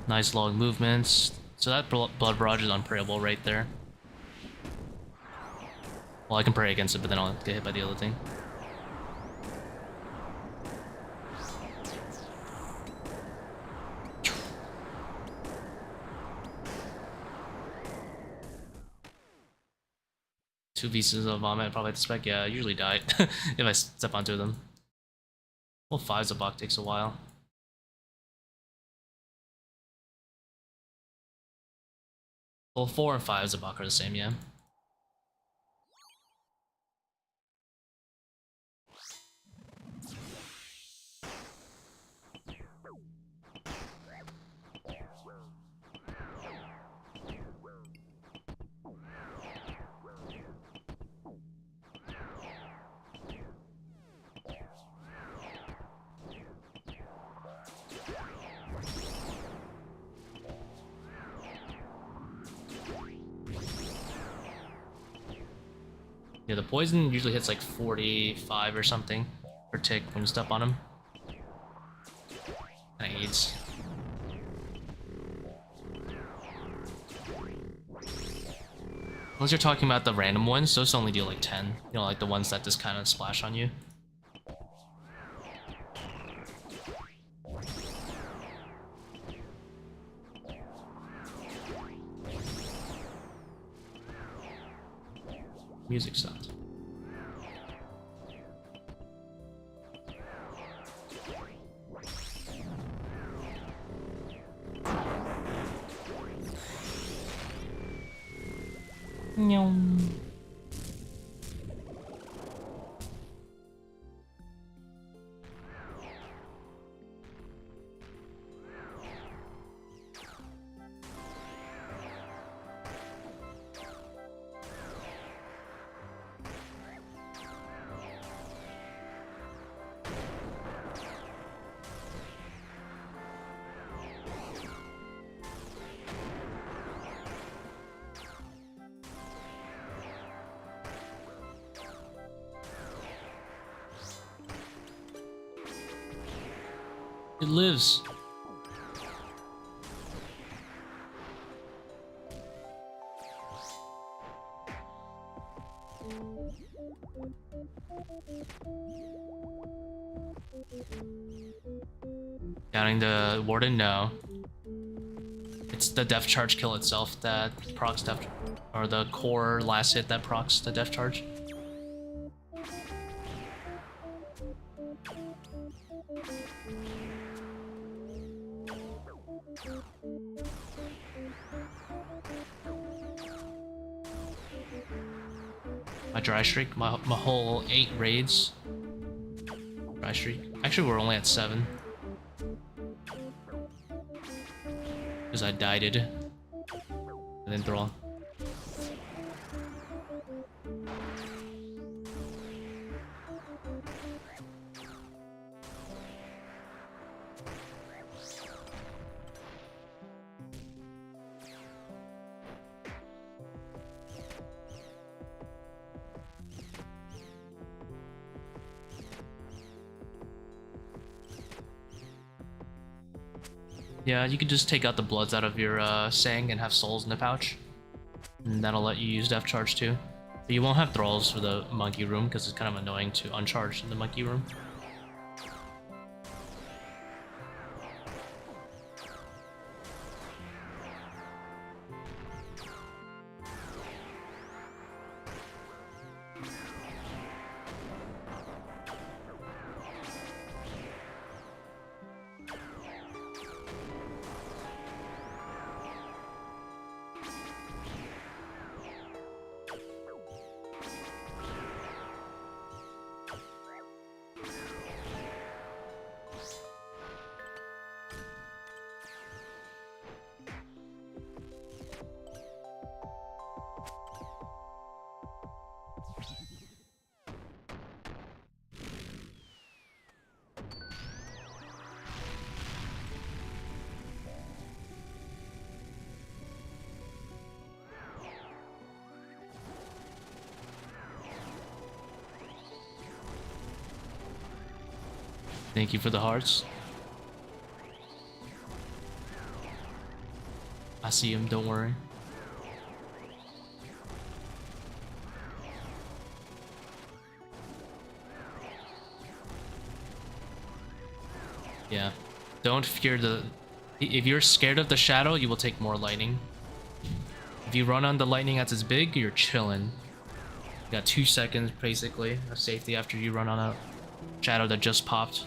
Nice long movements. So that blood barrage is unprayable right there. Well, I can pray against it, but then I'll get hit by the other thing. Two pieces of vomit, probably have to spec. Yeah, I usually die if I step onto them. Well, 5 Zebak takes a while. Well, 4 and 5 Zebak are the same, yeah. Yeah, the poison usually hits like 45 or something per tick when you step on him. Kinda aids. Unless you're talking about the random ones, those only deal like 10. You know, like the ones that just kind of splash on you. Music stopped. It lives. Counting the warden, no. It's the death charge kill itself that procs death, or the core last hit that procs the death charge. My dry streak, my whole 8 raids. Dry streak. Actually, we're only at 7. Because I died it. And then throw on. Yeah, you can just take out the bloods out of your Fang and have souls in the pouch. And that'll let you use death charge too. But you won't have thralls for the monkey room because it's kind of annoying to uncharge in the monkey room. Thank you for the hearts. I see him, don't worry. Yeah. Don't fear the... If you're scared of the shadow, you will take more lightning. If you run on the lightning as it's big, you're chilling. You got 2 seconds, basically, of safety after you run on a shadow that just popped.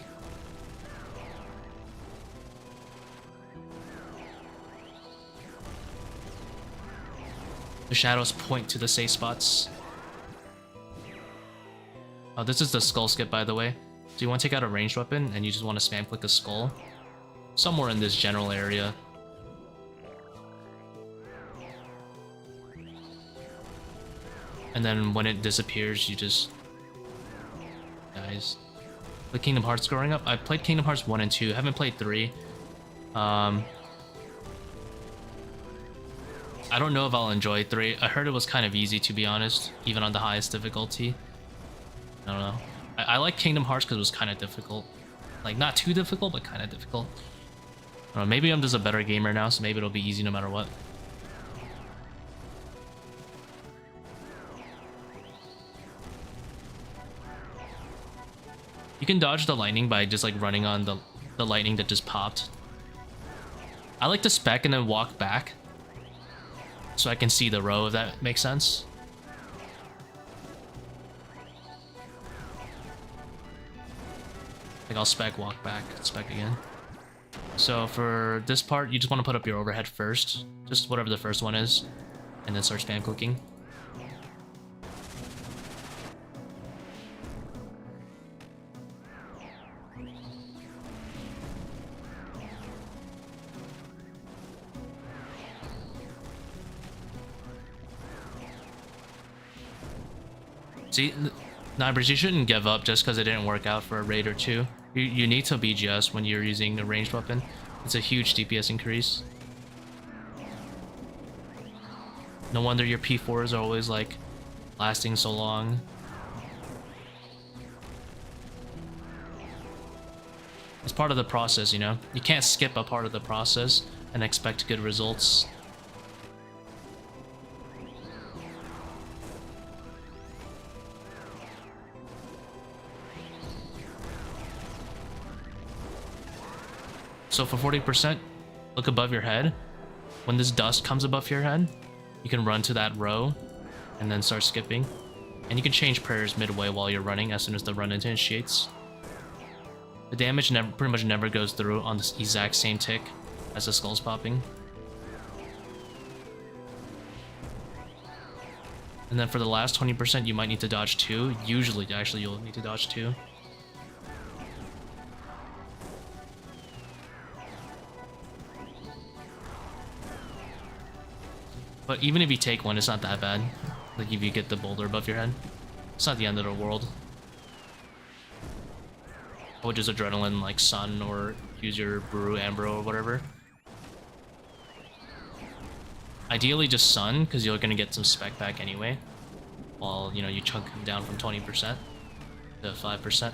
The shadows point to the safe spots. Oh, this is the skull skip, by the way. So you want to take out a ranged weapon, and you just want to spam click a skull. Somewhere in this general area. And then when it disappears, you just... dies. The Kingdom Hearts growing up? I've played Kingdom Hearts 1 and 2, haven't played 3. I don't know if I'll enjoy 3. I heard it was kind of easy, to be honest, even on the highest difficulty. I don't know. I like Kingdom Hearts because it was kind of difficult. Like, not too difficult, but kind of difficult. I don't know, maybe I'm just a better gamer now, so maybe it'll be easy no matter what. You can dodge the lightning by just like running on the lightning that just popped. I like to spec and then walk back so I can see the row, if that makes sense. Like I'll spec, walk back, spec again. So for this part, you just want to put up your overhead first, just whatever the first one is, and then start spam clicking. See, Nibers, you shouldn't give up just because it didn't work out for a raid or two. You need to BGS when you're using a ranged weapon. It's a huge DPS increase. No wonder your P4s are always like lasting so long. It's part of the process, you know? You can't skip a part of the process and expect good results. So for 40%, look above your head. When this dust comes above your head, you can run to that row and then start skipping. And you can change prayers midway while you're running as soon as the run initiates. The damage pretty much never goes through on the exact same tick as the skulls popping. And then for the last 20%, you might need to dodge 2. Usually, actually, you'll need to dodge 2. But even if you take one, it's not that bad. Like if you get the boulder above your head, it's not the end of the world. Or just adrenaline like sun, or use your brew ambro or whatever. Ideally just sun, because you're gonna get some spec back anyway. While, you know, you chunk them down from 20% to 5%.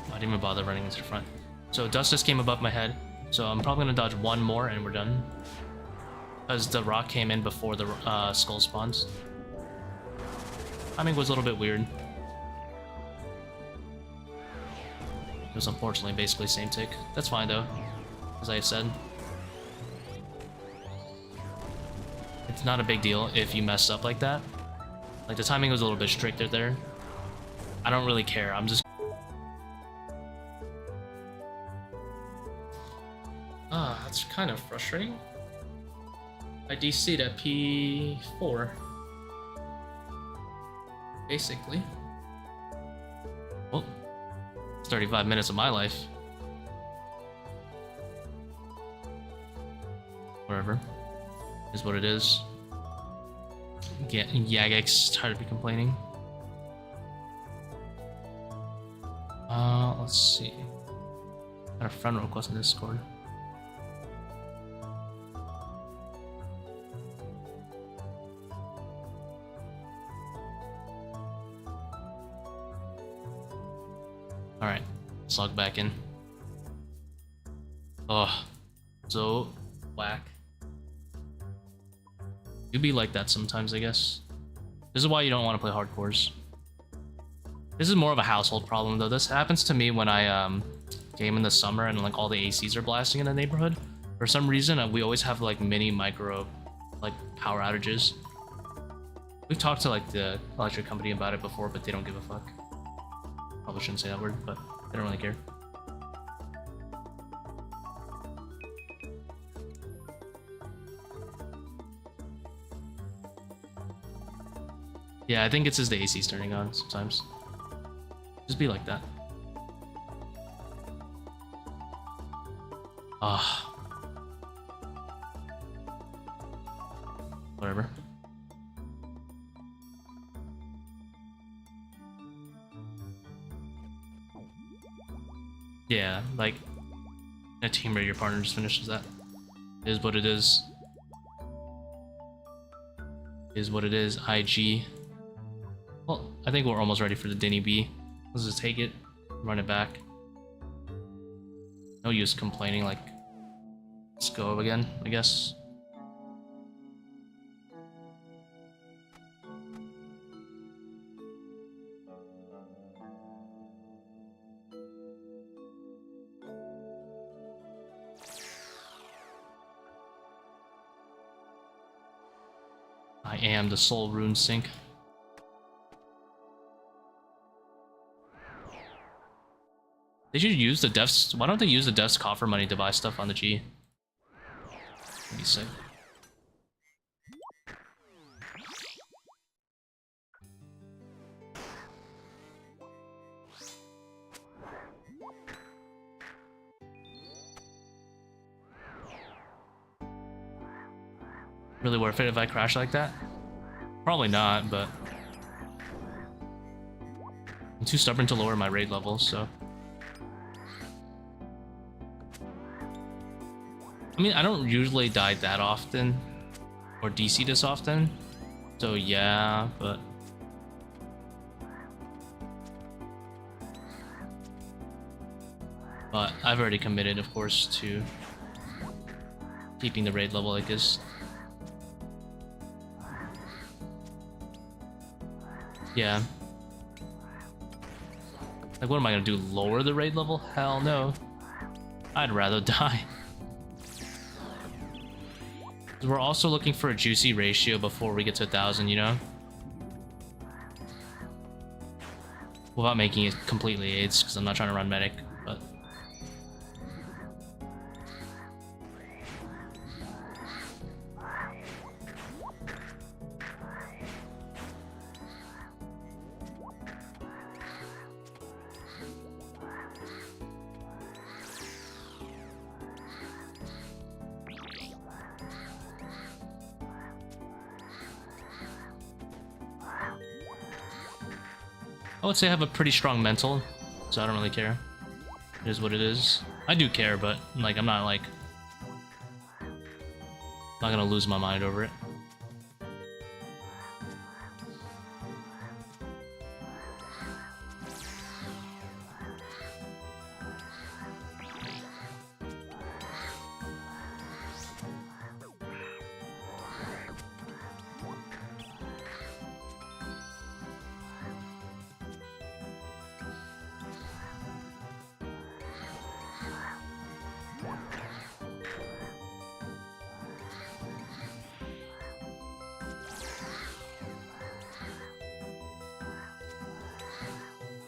I didn't even bother running into the front. So dust just came above my head, so I'm probably gonna dodge one more and we're done. Because the rock came in before the skull spawns. Timing was a little bit weird. It was unfortunately basically same tick. That's fine though, as I said. It's not a big deal if you mess up like that. Like the timing was a little bit stricter there. I don't really care, I'm just... That's kind of frustrating. I DC'd at P4. Basically. Well, it's 35 minutes of my life. Whatever. Is what it is. Yagek's tired of me complaining. Let's see. Got a friend request on Discord. Alright, let's log back in. Oh, so whack. You be like that sometimes, I guess. This is why you don't want to play hardcores. This is more of a household problem, though. This happens to me when I game in the summer and like all the ACs are blasting in the neighborhood. For some reason, we always have like mini micro like power outages. We've talked to like the electric company about it before, but they don't give a fuck. Probably shouldn't say that word, but they don't really care. Yeah, I think it's just the AC's turning on sometimes. Just be like that. Ah. Whatever. Yeah, like a team where your partner just finishes that. It is what it is. It is what it is. IG. Well, I think we're almost ready for the Denny B. Let's just take it, run it back. No use complaining, like, let's go again, I guess. I am the Soul Rune Sink. They should use the devs. Why don't they use the devs coffer money to buy stuff on the G? That'd be sick. Really worth it if I crash like that? Probably not, but I'm too stubborn to lower my raid level, so. I mean, I don't usually die that often, or DC this often, so yeah, but I've already committed, of course, to keeping the raid level like this. Yeah. Like, what am I gonna do? Lower the raid level? Hell no. I'd rather die. We're also looking for a juicy ratio before we get to 1,000, you know? Without making it completely AIDS, because I'm not trying to run medic, but... I would say I have a pretty strong mental, so I don't really care. It is what it is. I do care, but like I'm not like not gonna lose my mind over it.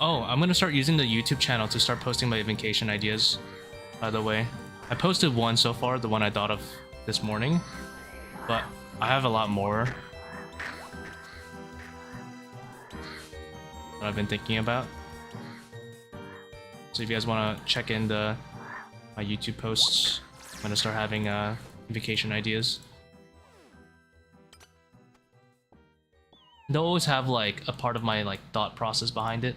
Oh, I'm gonna start using the YouTube channel to start posting my vacation ideas, by the way. I posted one so far, the one I thought of this morning, but I have a lot more that I've been thinking about. So if you guys want to check in my YouTube posts, I'm gonna start having vacation ideas. They'll always have like a part of my like thought process behind it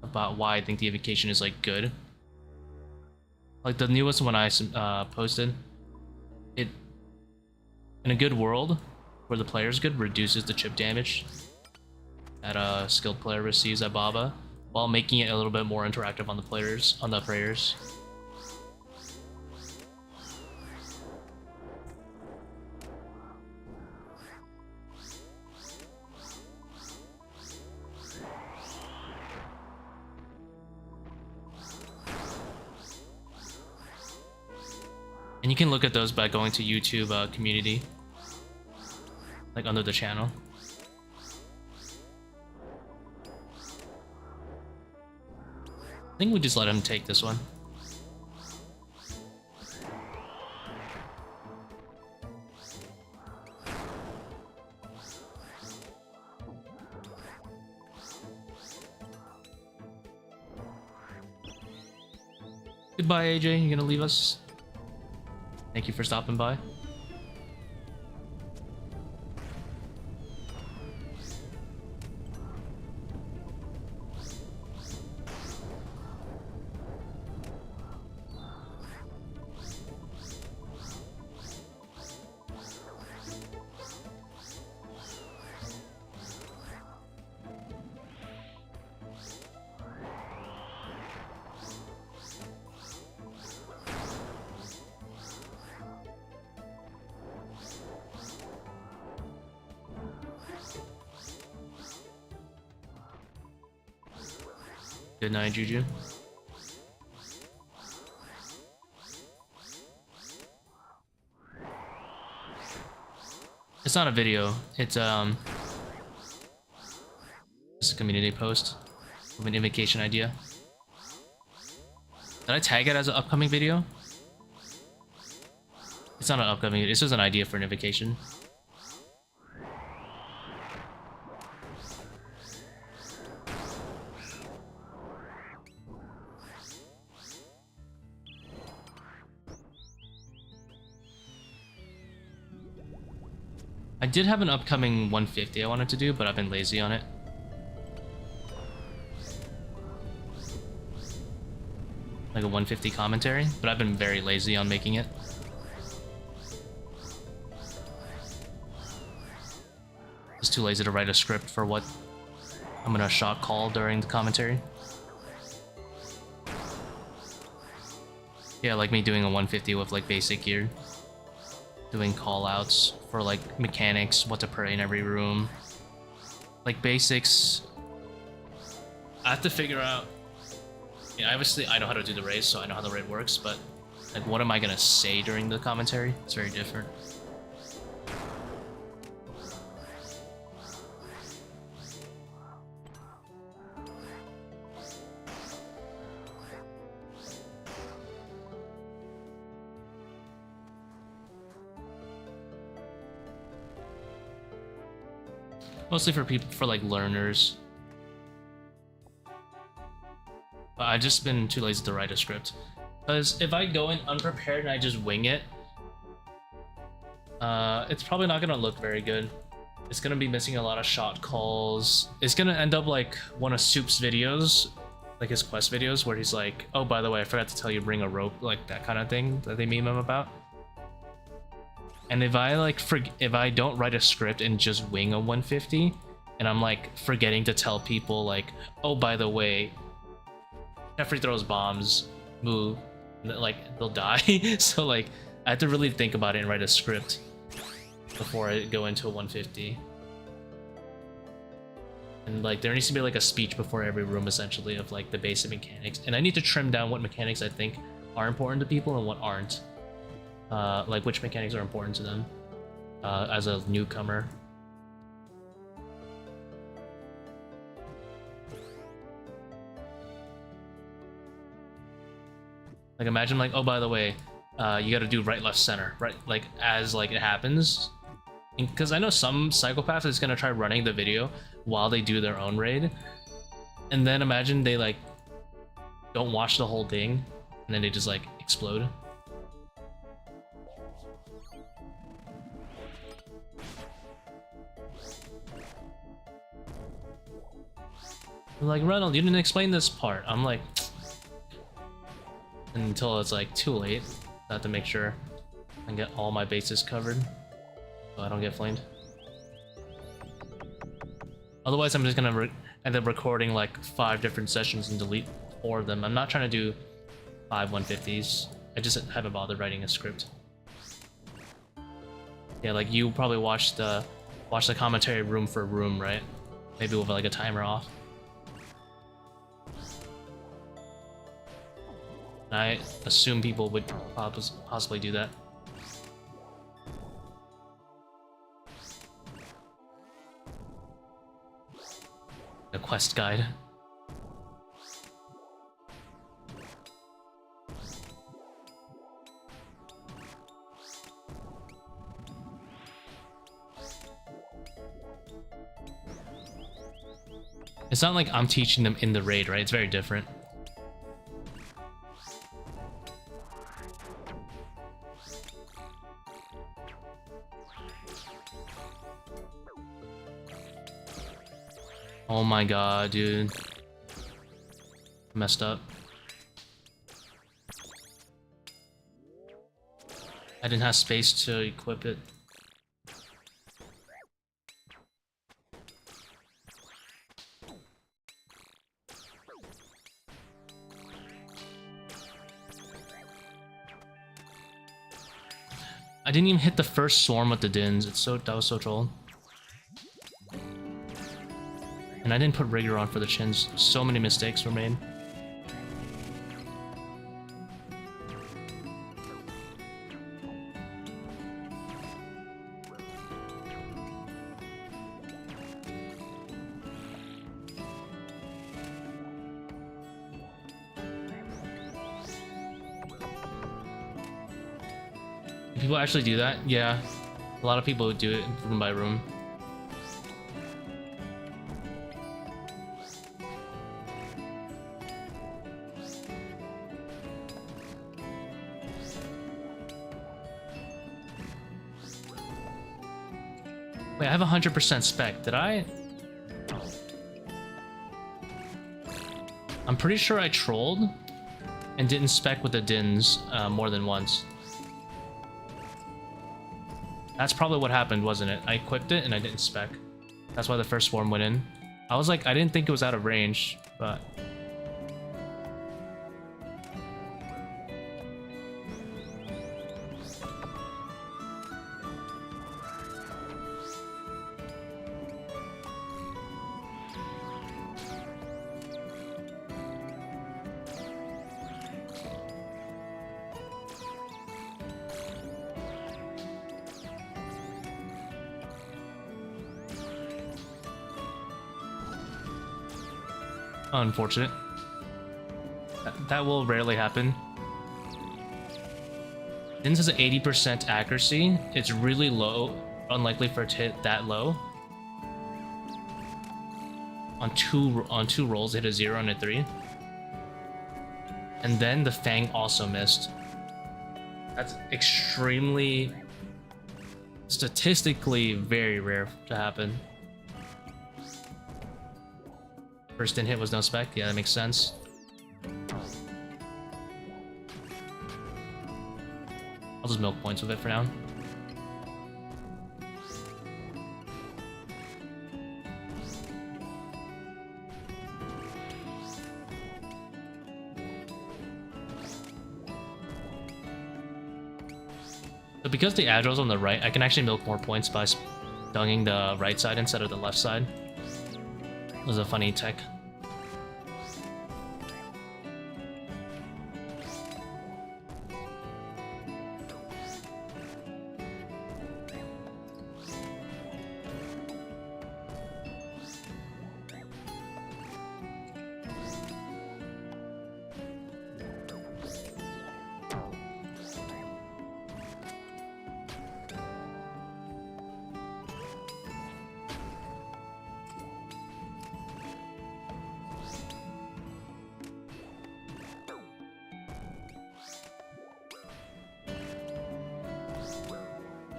about why I think the vacation is like good. Like the newest one I posted, it in a good world where the player's good reduces the chip damage that a skilled player receives at Baba, while making it a little bit more interactive on the players, on the prayers. And you can look at those by going to YouTube community, like under the channel. I think we just let him take this one. Goodbye, AJ. You gonna leave us? Thank you for stopping by. Good night, Juju. It's not a video. It's just a community post of an invocation idea. Did I tag it as an upcoming video? It's not an upcoming. This is an idea for an invocation. I did have an upcoming 150 I wanted to do, but I've been lazy on it. Like a 150 commentary, but I've been very lazy on making it. Just too lazy to write a script for what I'm gonna shot call during the commentary. Yeah, like me doing a 150 with like basic gear. Doing call outs for like mechanics, what to pray in every room. Like basics. I have to figure out. Yeah, obviously I know how to do the raid, so I know how the raid works, but like what am I gonna say during the commentary? It's very different. Mostly for people, for like learners. But I've just been too lazy to write a script. Because if I go in unprepared and I just wing it, it's probably not gonna look very good. It's gonna be missing a lot of shot calls. It's gonna end up like one of Soup's videos, like his quest videos, where he's like, oh, by the way, I forgot to tell you, bring a rope, like that kind of thing that they meme him about. And if I like if I don't write a script and just wing a 150, and I'm like forgetting to tell people like, oh, by the way, Jeffrey throws bombs, move, like they'll die. So like I have to really think about it and write a script before I go into a 150. And like there needs to be like a speech before every room essentially of like the basic mechanics. And I need to trim down what mechanics I think are important to people and what aren't. Like which mechanics are important to them as a newcomer. Like imagine like, oh, by the way, you got to do right, left, center, right? Like as like it happens, because I know some psychopath is gonna try running the video while they do their own raid, and then imagine they like don't watch the whole thing, and then they just like explode. Like, Ronald, you didn't explain this part. I'm like, until it's like too late. I have to make sure I get all my bases covered so I don't get flamed. Otherwise, I'm just gonna end up recording like 5 different sessions and delete 4 of them. I'm not trying to do 5 150s. I just haven't bothered writing a script. Yeah, like you probably watch the commentary room for room, right? Maybe with like a timer off. I assume people would possibly do that. A quest guide. It's not like I'm teaching them in the raid, right? It's very different. Oh my god, dude. Messed up. I didn't have space to equip it. I didn't even hit the first swarm with the dins. That was so troll. And I didn't put rigor on for the chins. So many mistakes were made. People actually do that? Yeah. A lot of people do it room by room. Wait, I have 100% spec. Did I? I'm pretty sure I trolled and didn't spec with the dins more than once. That's probably what happened, wasn't it? I equipped it and I didn't spec. That's why the first swarm went in. I was like, I didn't think it was out of range, but... Unfortunate. That will rarely happen. Dins has an 80% accuracy. It's really low, unlikely for it to hit that low. On two rolls, it hit a 0 and a 3. And then the Fang also missed. That's extremely, statistically very rare to happen. First in hit was no spec. Yeah, that makes sense. I'll just milk points with it for now. But because the agile's on the right, I can actually milk more points by stunging the right side instead of the left side. It was a funny tech.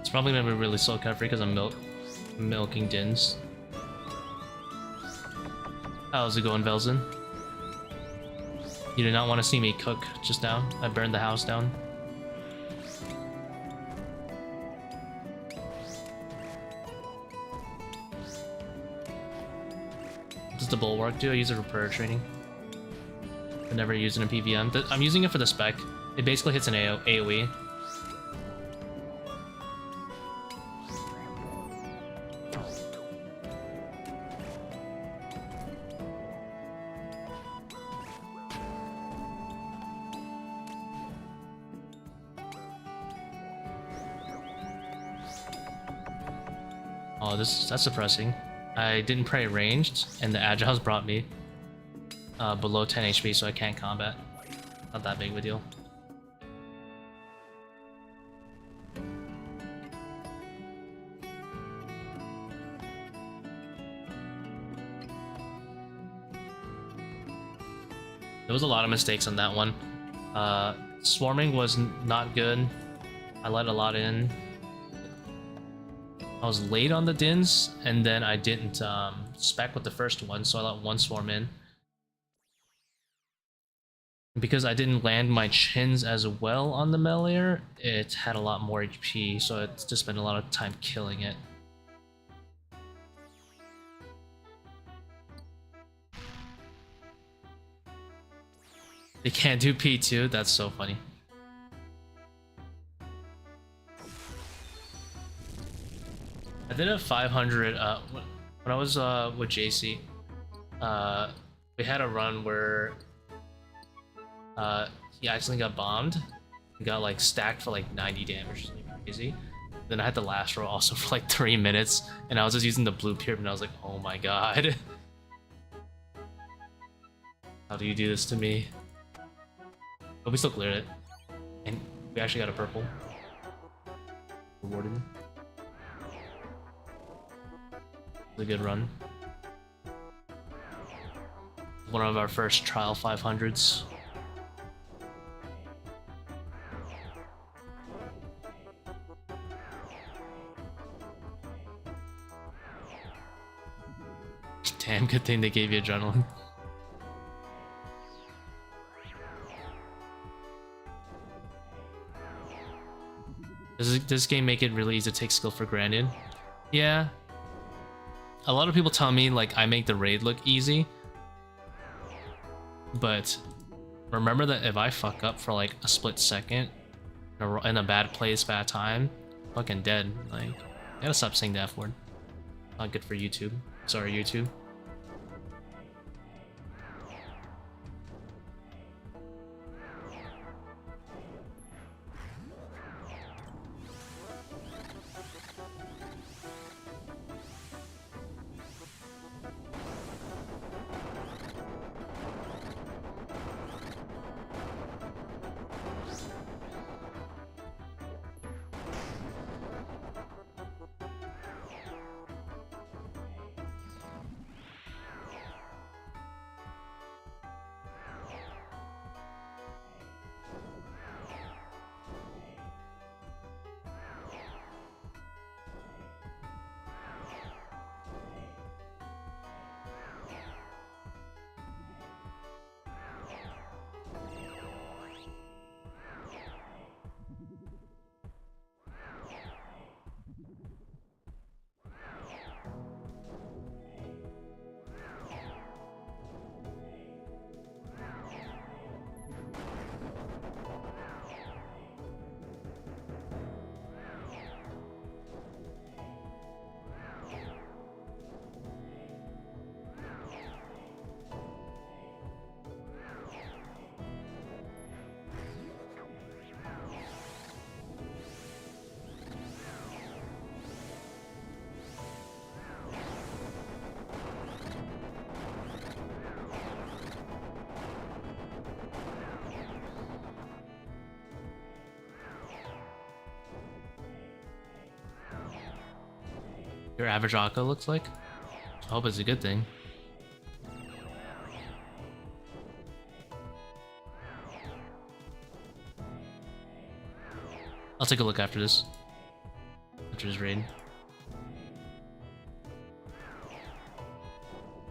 It's probably gonna be really slow cut free because I'm milking dins. How's it going, Velzen? You did not want to see me cook just now. I burned the house down. Does the bulwark do? I use it for prayer training. I never use it in PVM. I'm using it for the spec. It basically hits an AoE. Oh, that's depressing. I didn't pray ranged, and the agiles brought me below 10 HP, so I can't combat. Not that big of a deal. There was a lot of mistakes on that one. Swarming was not good. I let a lot in. I was late on the dins, and then I didn't spec with the first one, so I let one swarm in. Because I didn't land my chins as well on the meleeer, it had a lot more HP, so it's just spent a lot of time killing it. They can't do P2? That's so funny. I did a 500 when I was with JC. We had a run where he accidentally got bombed. He got like stacked for like 90 damage, something crazy. Then I had the last row also for like 3 minutes, and I was just using the blue pyramid, and I was like, oh my god. How do you do this to me? But we still cleared it. And we actually got a purple. rewarded. It's a good run. One of our first trial 500s. Damn, good thing they gave you adrenaline. Does this game make it really easy to take skill for granted? Yeah. A lot of people tell me like I make the raid look easy. But remember that if I fuck up for like a split second in a bad place, bad time, fucking dead. Like, I gotta stop saying the F word. Not good for YouTube. Sorry, YouTube. Your average Akka looks like? I hope it's a good thing. I'll take a look after this. After this raid.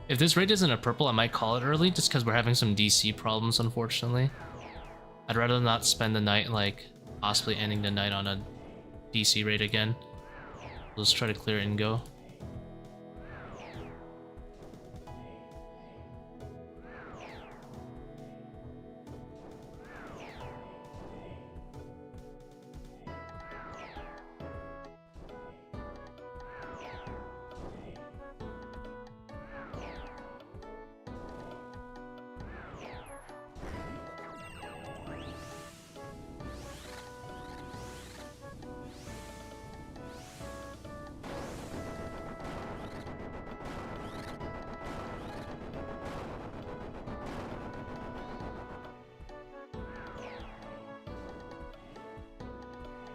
If this raid isn't a purple, I might call it early just because we're having some DC problems, unfortunately. I'd rather not spend the night, like, possibly ending the night on a DC raid again. Let's try to clear it and go.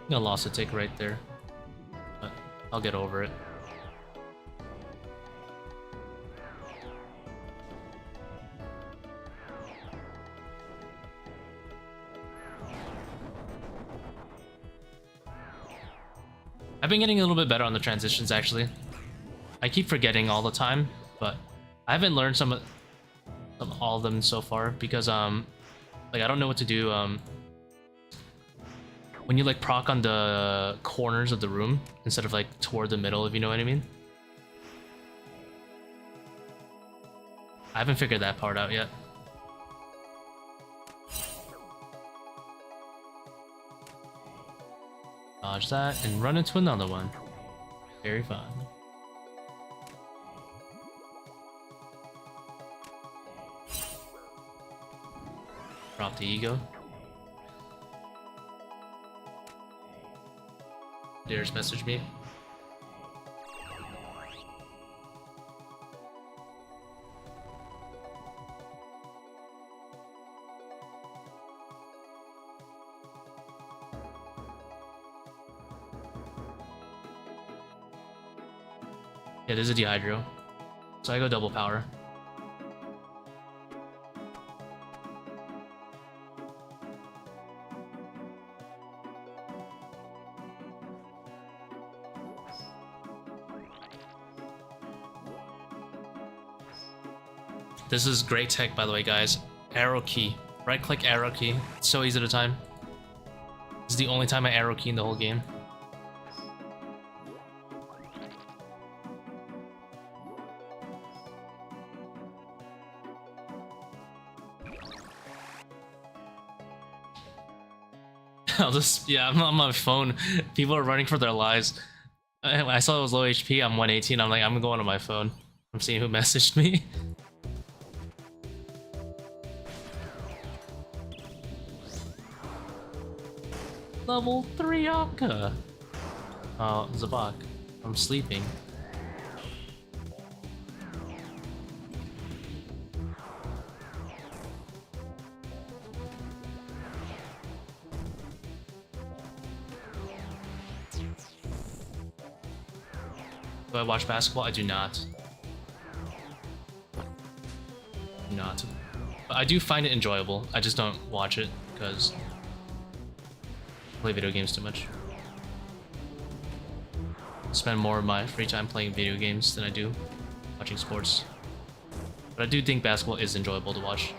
I lost a tick right there, but I'll get over it. I've been getting a little bit better on the transitions, actually. I keep forgetting all the time, but I haven't learned all of them so far because like I don't know what to do when you like proc on the corners of the room instead of like toward the middle, if you know what I mean. I haven't figured that part out yet. Dodge that and run into another one. Very fun. Drop the ego. Dares message me. Yeah, there's a dehydro. So I go double power. This is great tech, by the way, guys. Arrow key. Right click arrow key. It's so easy to time. This is the only time I arrow key in the whole game. I'm on my phone. People are running for their lives. I saw it was low HP. I'm 118. I'm like, I'm going on my phone. I'm seeing who messaged me. Level 3 Akka. Oh, Zebak. I'm sleeping. Do I watch basketball? I do not. But I do find it enjoyable. I just don't watch it because I play video games too much. I spend more of my free time playing video games than I do watching sports. But I do think basketball is enjoyable to watch.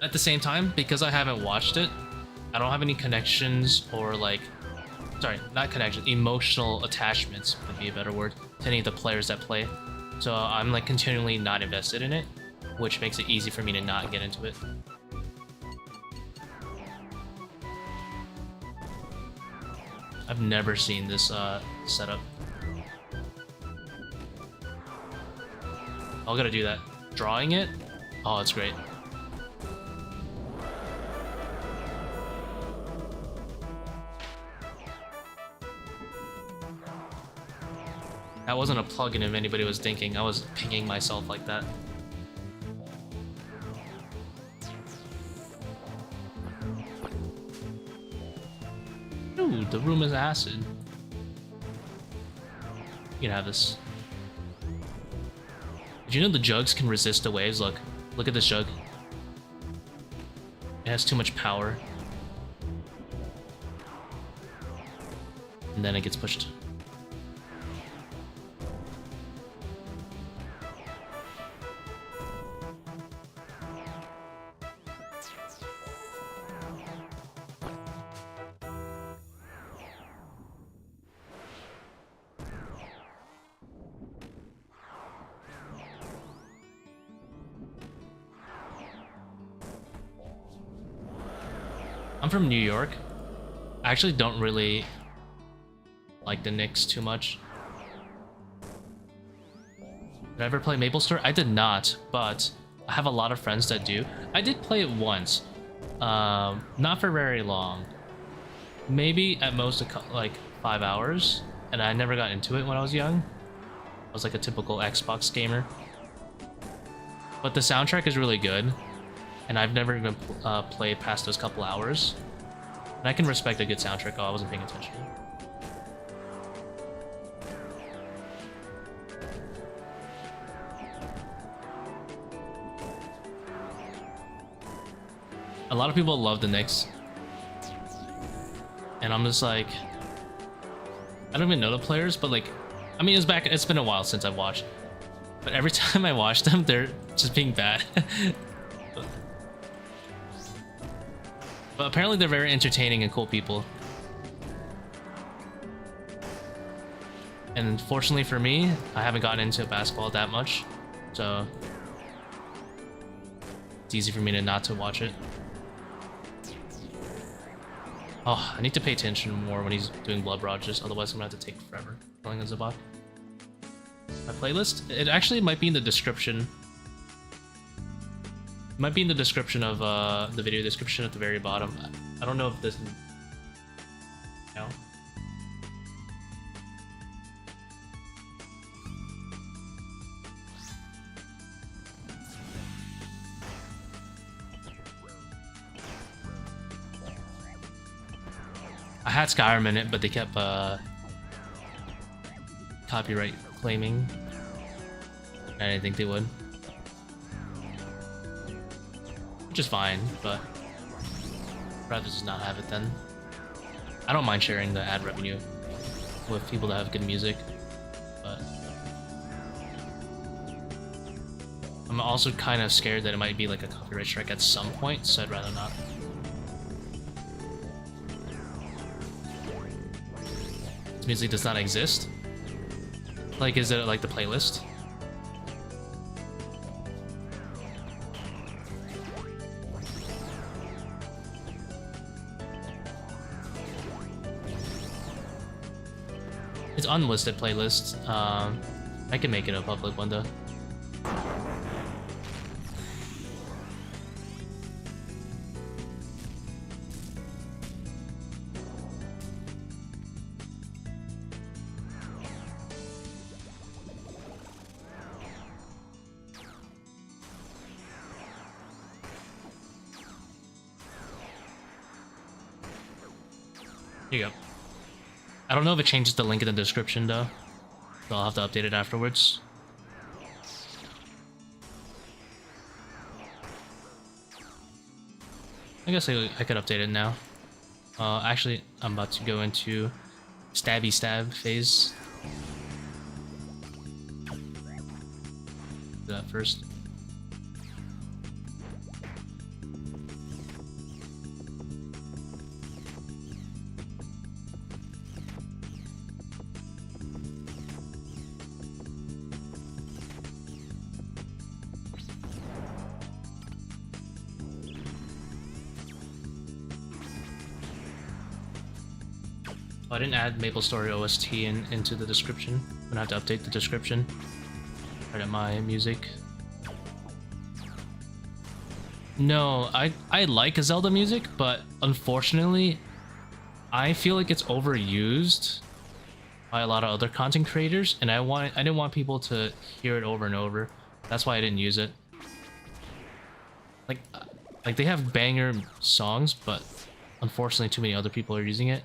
At the same time, because I haven't watched it, I don't have any connections or like, sorry, not connections, emotional attachments would be a better word, to any of the players that play. So I'm like continually not invested in it, which makes it easy for me to not get into it. I've never seen this setup. I gotta do that. Drawing it? Oh, it's great. That wasn't a plugin if anybody was thinking. I was pinging myself like that. Ooh, the room is acid. You can have this. Did you know the jugs can resist the waves? Look at this jug. It has too much power. And then it gets pushed. I'm from New York. I actually don't really like the Knicks too much. Did I ever play Maple Store? I did not, but I have a lot of friends that do. I did play it once, not for very long. Maybe at most like 5 hours, and I never got into it when I was young. I was like a typical Xbox gamer. But the soundtrack is really good. And I've never even played past those couple hours. And I can respect a good soundtrack. Oh, I wasn't paying attention. A lot of people love the Knicks. And I'm just like, I don't even know the players, but like, I mean, it's been a while since I've watched. But every time I watch them, they're just being bad. But apparently they're very entertaining and cool people. And fortunately for me, I haven't gotten into basketball that much. So it's easy for me to not to watch it. Oh, I need to pay attention more when he's doing blood barrages, otherwise I'm gonna have to take forever playing a Zebak. My playlist? It actually might be in the description. It might be in the description of the video description at the very bottom. I don't know if this... No? had Skyrim in it, but they kept copyright claiming. I didn't think they would. Which is fine, but I'd rather just not have it then. I don't mind sharing the ad revenue with people that have good music, but I'm also kind of scared that it might be like a copyright strike at some point, so I'd rather not. This music does not exist? Like, is it like the playlist? It's unlisted playlist. I can make it a public one though. Here you go. I don't know if it changes the link in the description though, so I'll have to update it afterwards. I guess I could update it now. Actually, I'm about to go into stabby stab phase. Do that first. I didn't add MapleStory OST into the description. I'm gonna have to update the description. Right at my music. No, I like Zelda music, but unfortunately, I feel like it's overused by a lot of other content creators, and I didn't want people to hear it over and over. That's why I didn't use it. Like they have banger songs, but unfortunately, too many other people are using it.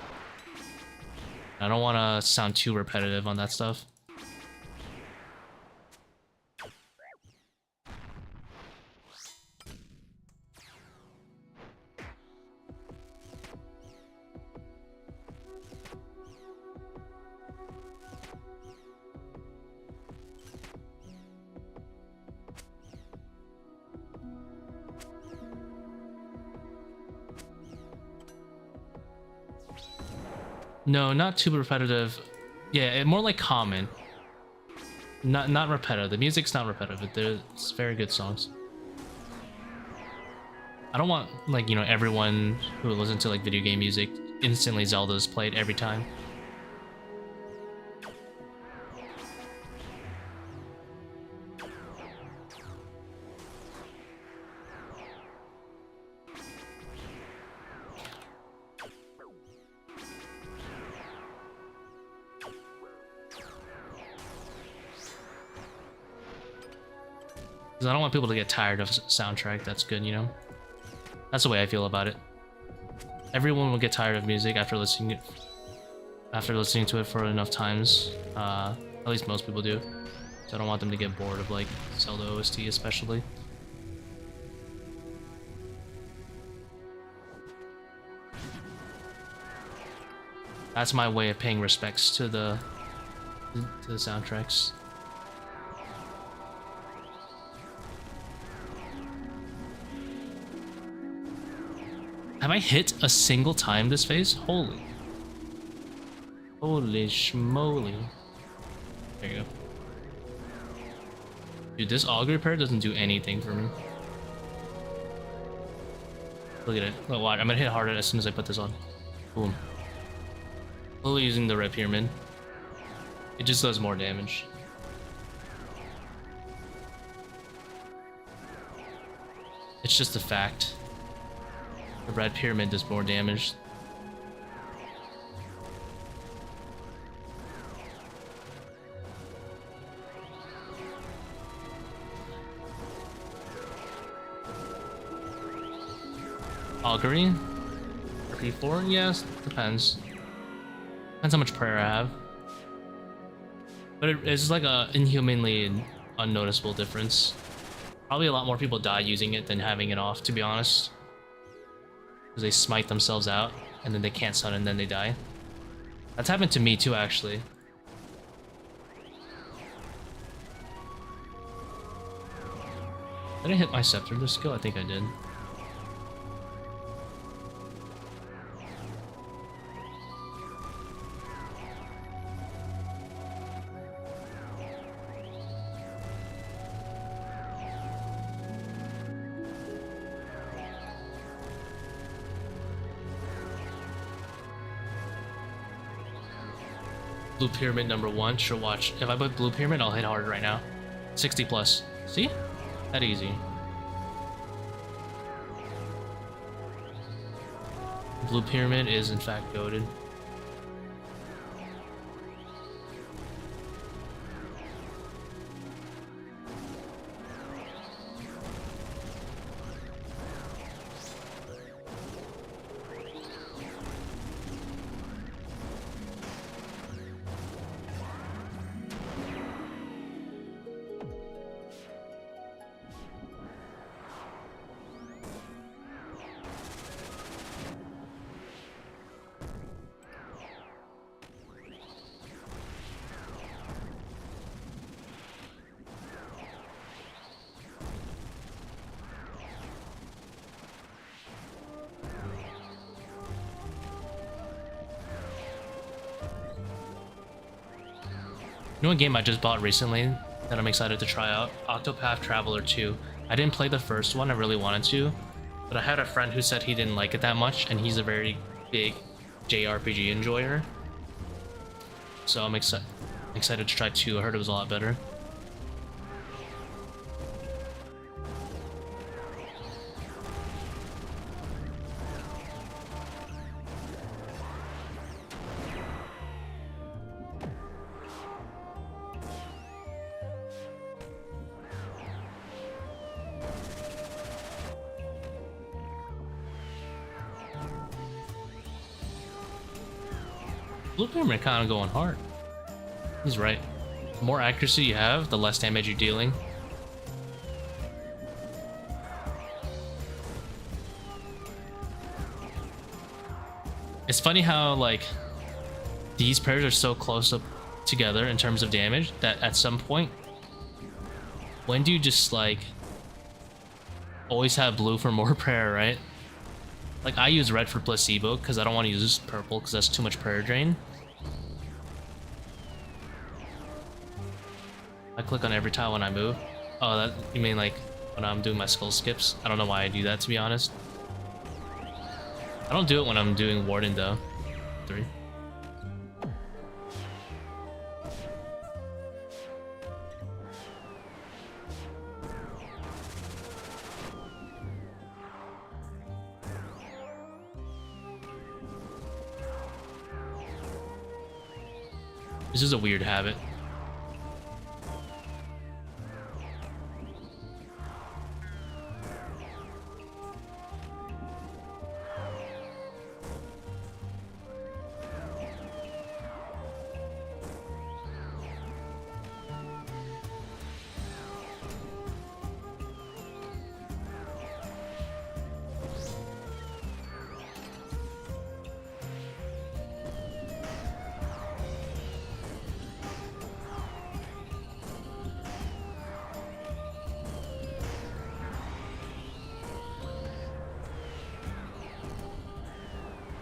I don't want to sound too repetitive on that stuff. No, not too repetitive. Yeah, more like common. Not repetitive. The music's not repetitive. It's very good songs. I don't want, like, you know, everyone who listens to like video game music instantly Zelda's played every time. I don't want people to get tired of soundtrack. That's good, you know. That's the way I feel about it. Everyone will get tired of music after listening to it for enough times. At least most people do. So I don't want them to get bored of like Zelda OST, especially. That's my way of paying respects to the soundtracks. Have I hit a single time this phase? Holy schmoly. There you go. Dude, this auger repair doesn't do anything for me. Look at it. Look, watch. I'm gonna hit harder as soon as I put this on. Boom. Slowly using the red pyramid. It just does more damage. It's just a fact. The red pyramid does more damage. Augury? P4? Yes, depends. Depends how much prayer I have. But it's like a inhumanly unnoticeable difference. Probably a lot more people die using it than having it off, to be honest. Because they smite themselves out, and then they can't stun, and then they die. That's happened to me too, actually. Did I hit my sceptre this skill? I think I did. Blue Pyramid number 1, sure, watch. If I put Blue Pyramid, I'll hit hard right now. 60 plus. See? That easy. Blue Pyramid is in fact goated. You know what game I just bought recently that I'm excited to try out? Octopath Traveler 2. I didn't play the first one, I really wanted to, but I had a friend who said he didn't like it that much, and he's a very big JRPG enjoyer. So I'm excited to try 2. I heard it was a lot better. Blue Pyramid kind of going hard. He's right. The more accuracy you have, the less damage you're dealing. It's funny how, like, these pairs are so close up together in terms of damage that at some point, when do you just, like, always have blue for more prayer, right? Like, I use red for placebo because I don't want to use purple because that's too much prayer drain. I click on every tile when I move. Oh, that you mean like when I'm doing my skull skips? I don't know why I do that, to be honest. I don't do it when I'm doing Warden though. 3. This is a weird habit.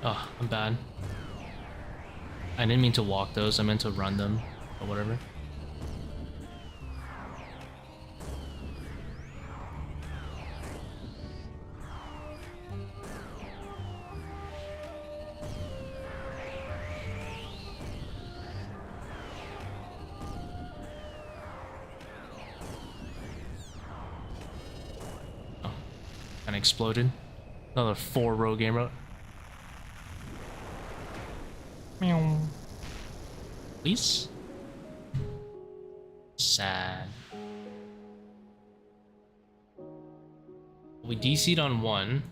Oh, I'm bad. I didn't mean to walk those, I meant to run them, or whatever. Oh, kinda exploded. Another 4-row game road. Meow. Please? Sad. We DC'd on 1.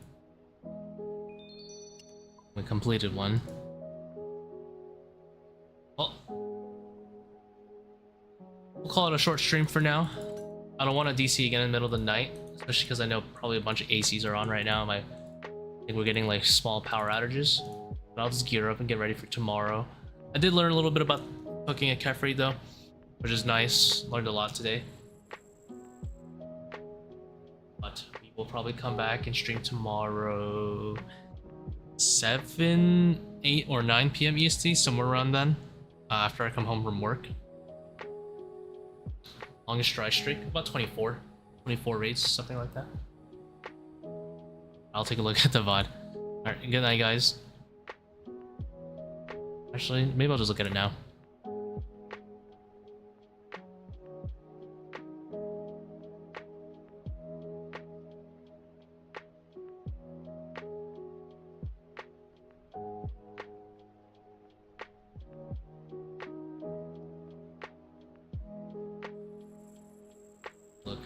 We completed 1. call it a short stream for now. I don't want to DC again in the middle of the night, especially because I know probably a bunch of ACs are on right now. I think we're getting like small power outages. But I'll just gear up and get ready for tomorrow. I did learn a little bit about cooking at Kefri though, which is nice. Learned a lot today. But we will probably come back and stream tomorrow 7, 8, or 9 p.m. EST, somewhere around then, after I come home from work. Longest dry streak, about 24 raids, something like that. I'll take a look at the VOD. Alright, good night, guys. Actually, maybe I'll just look at it now. Look.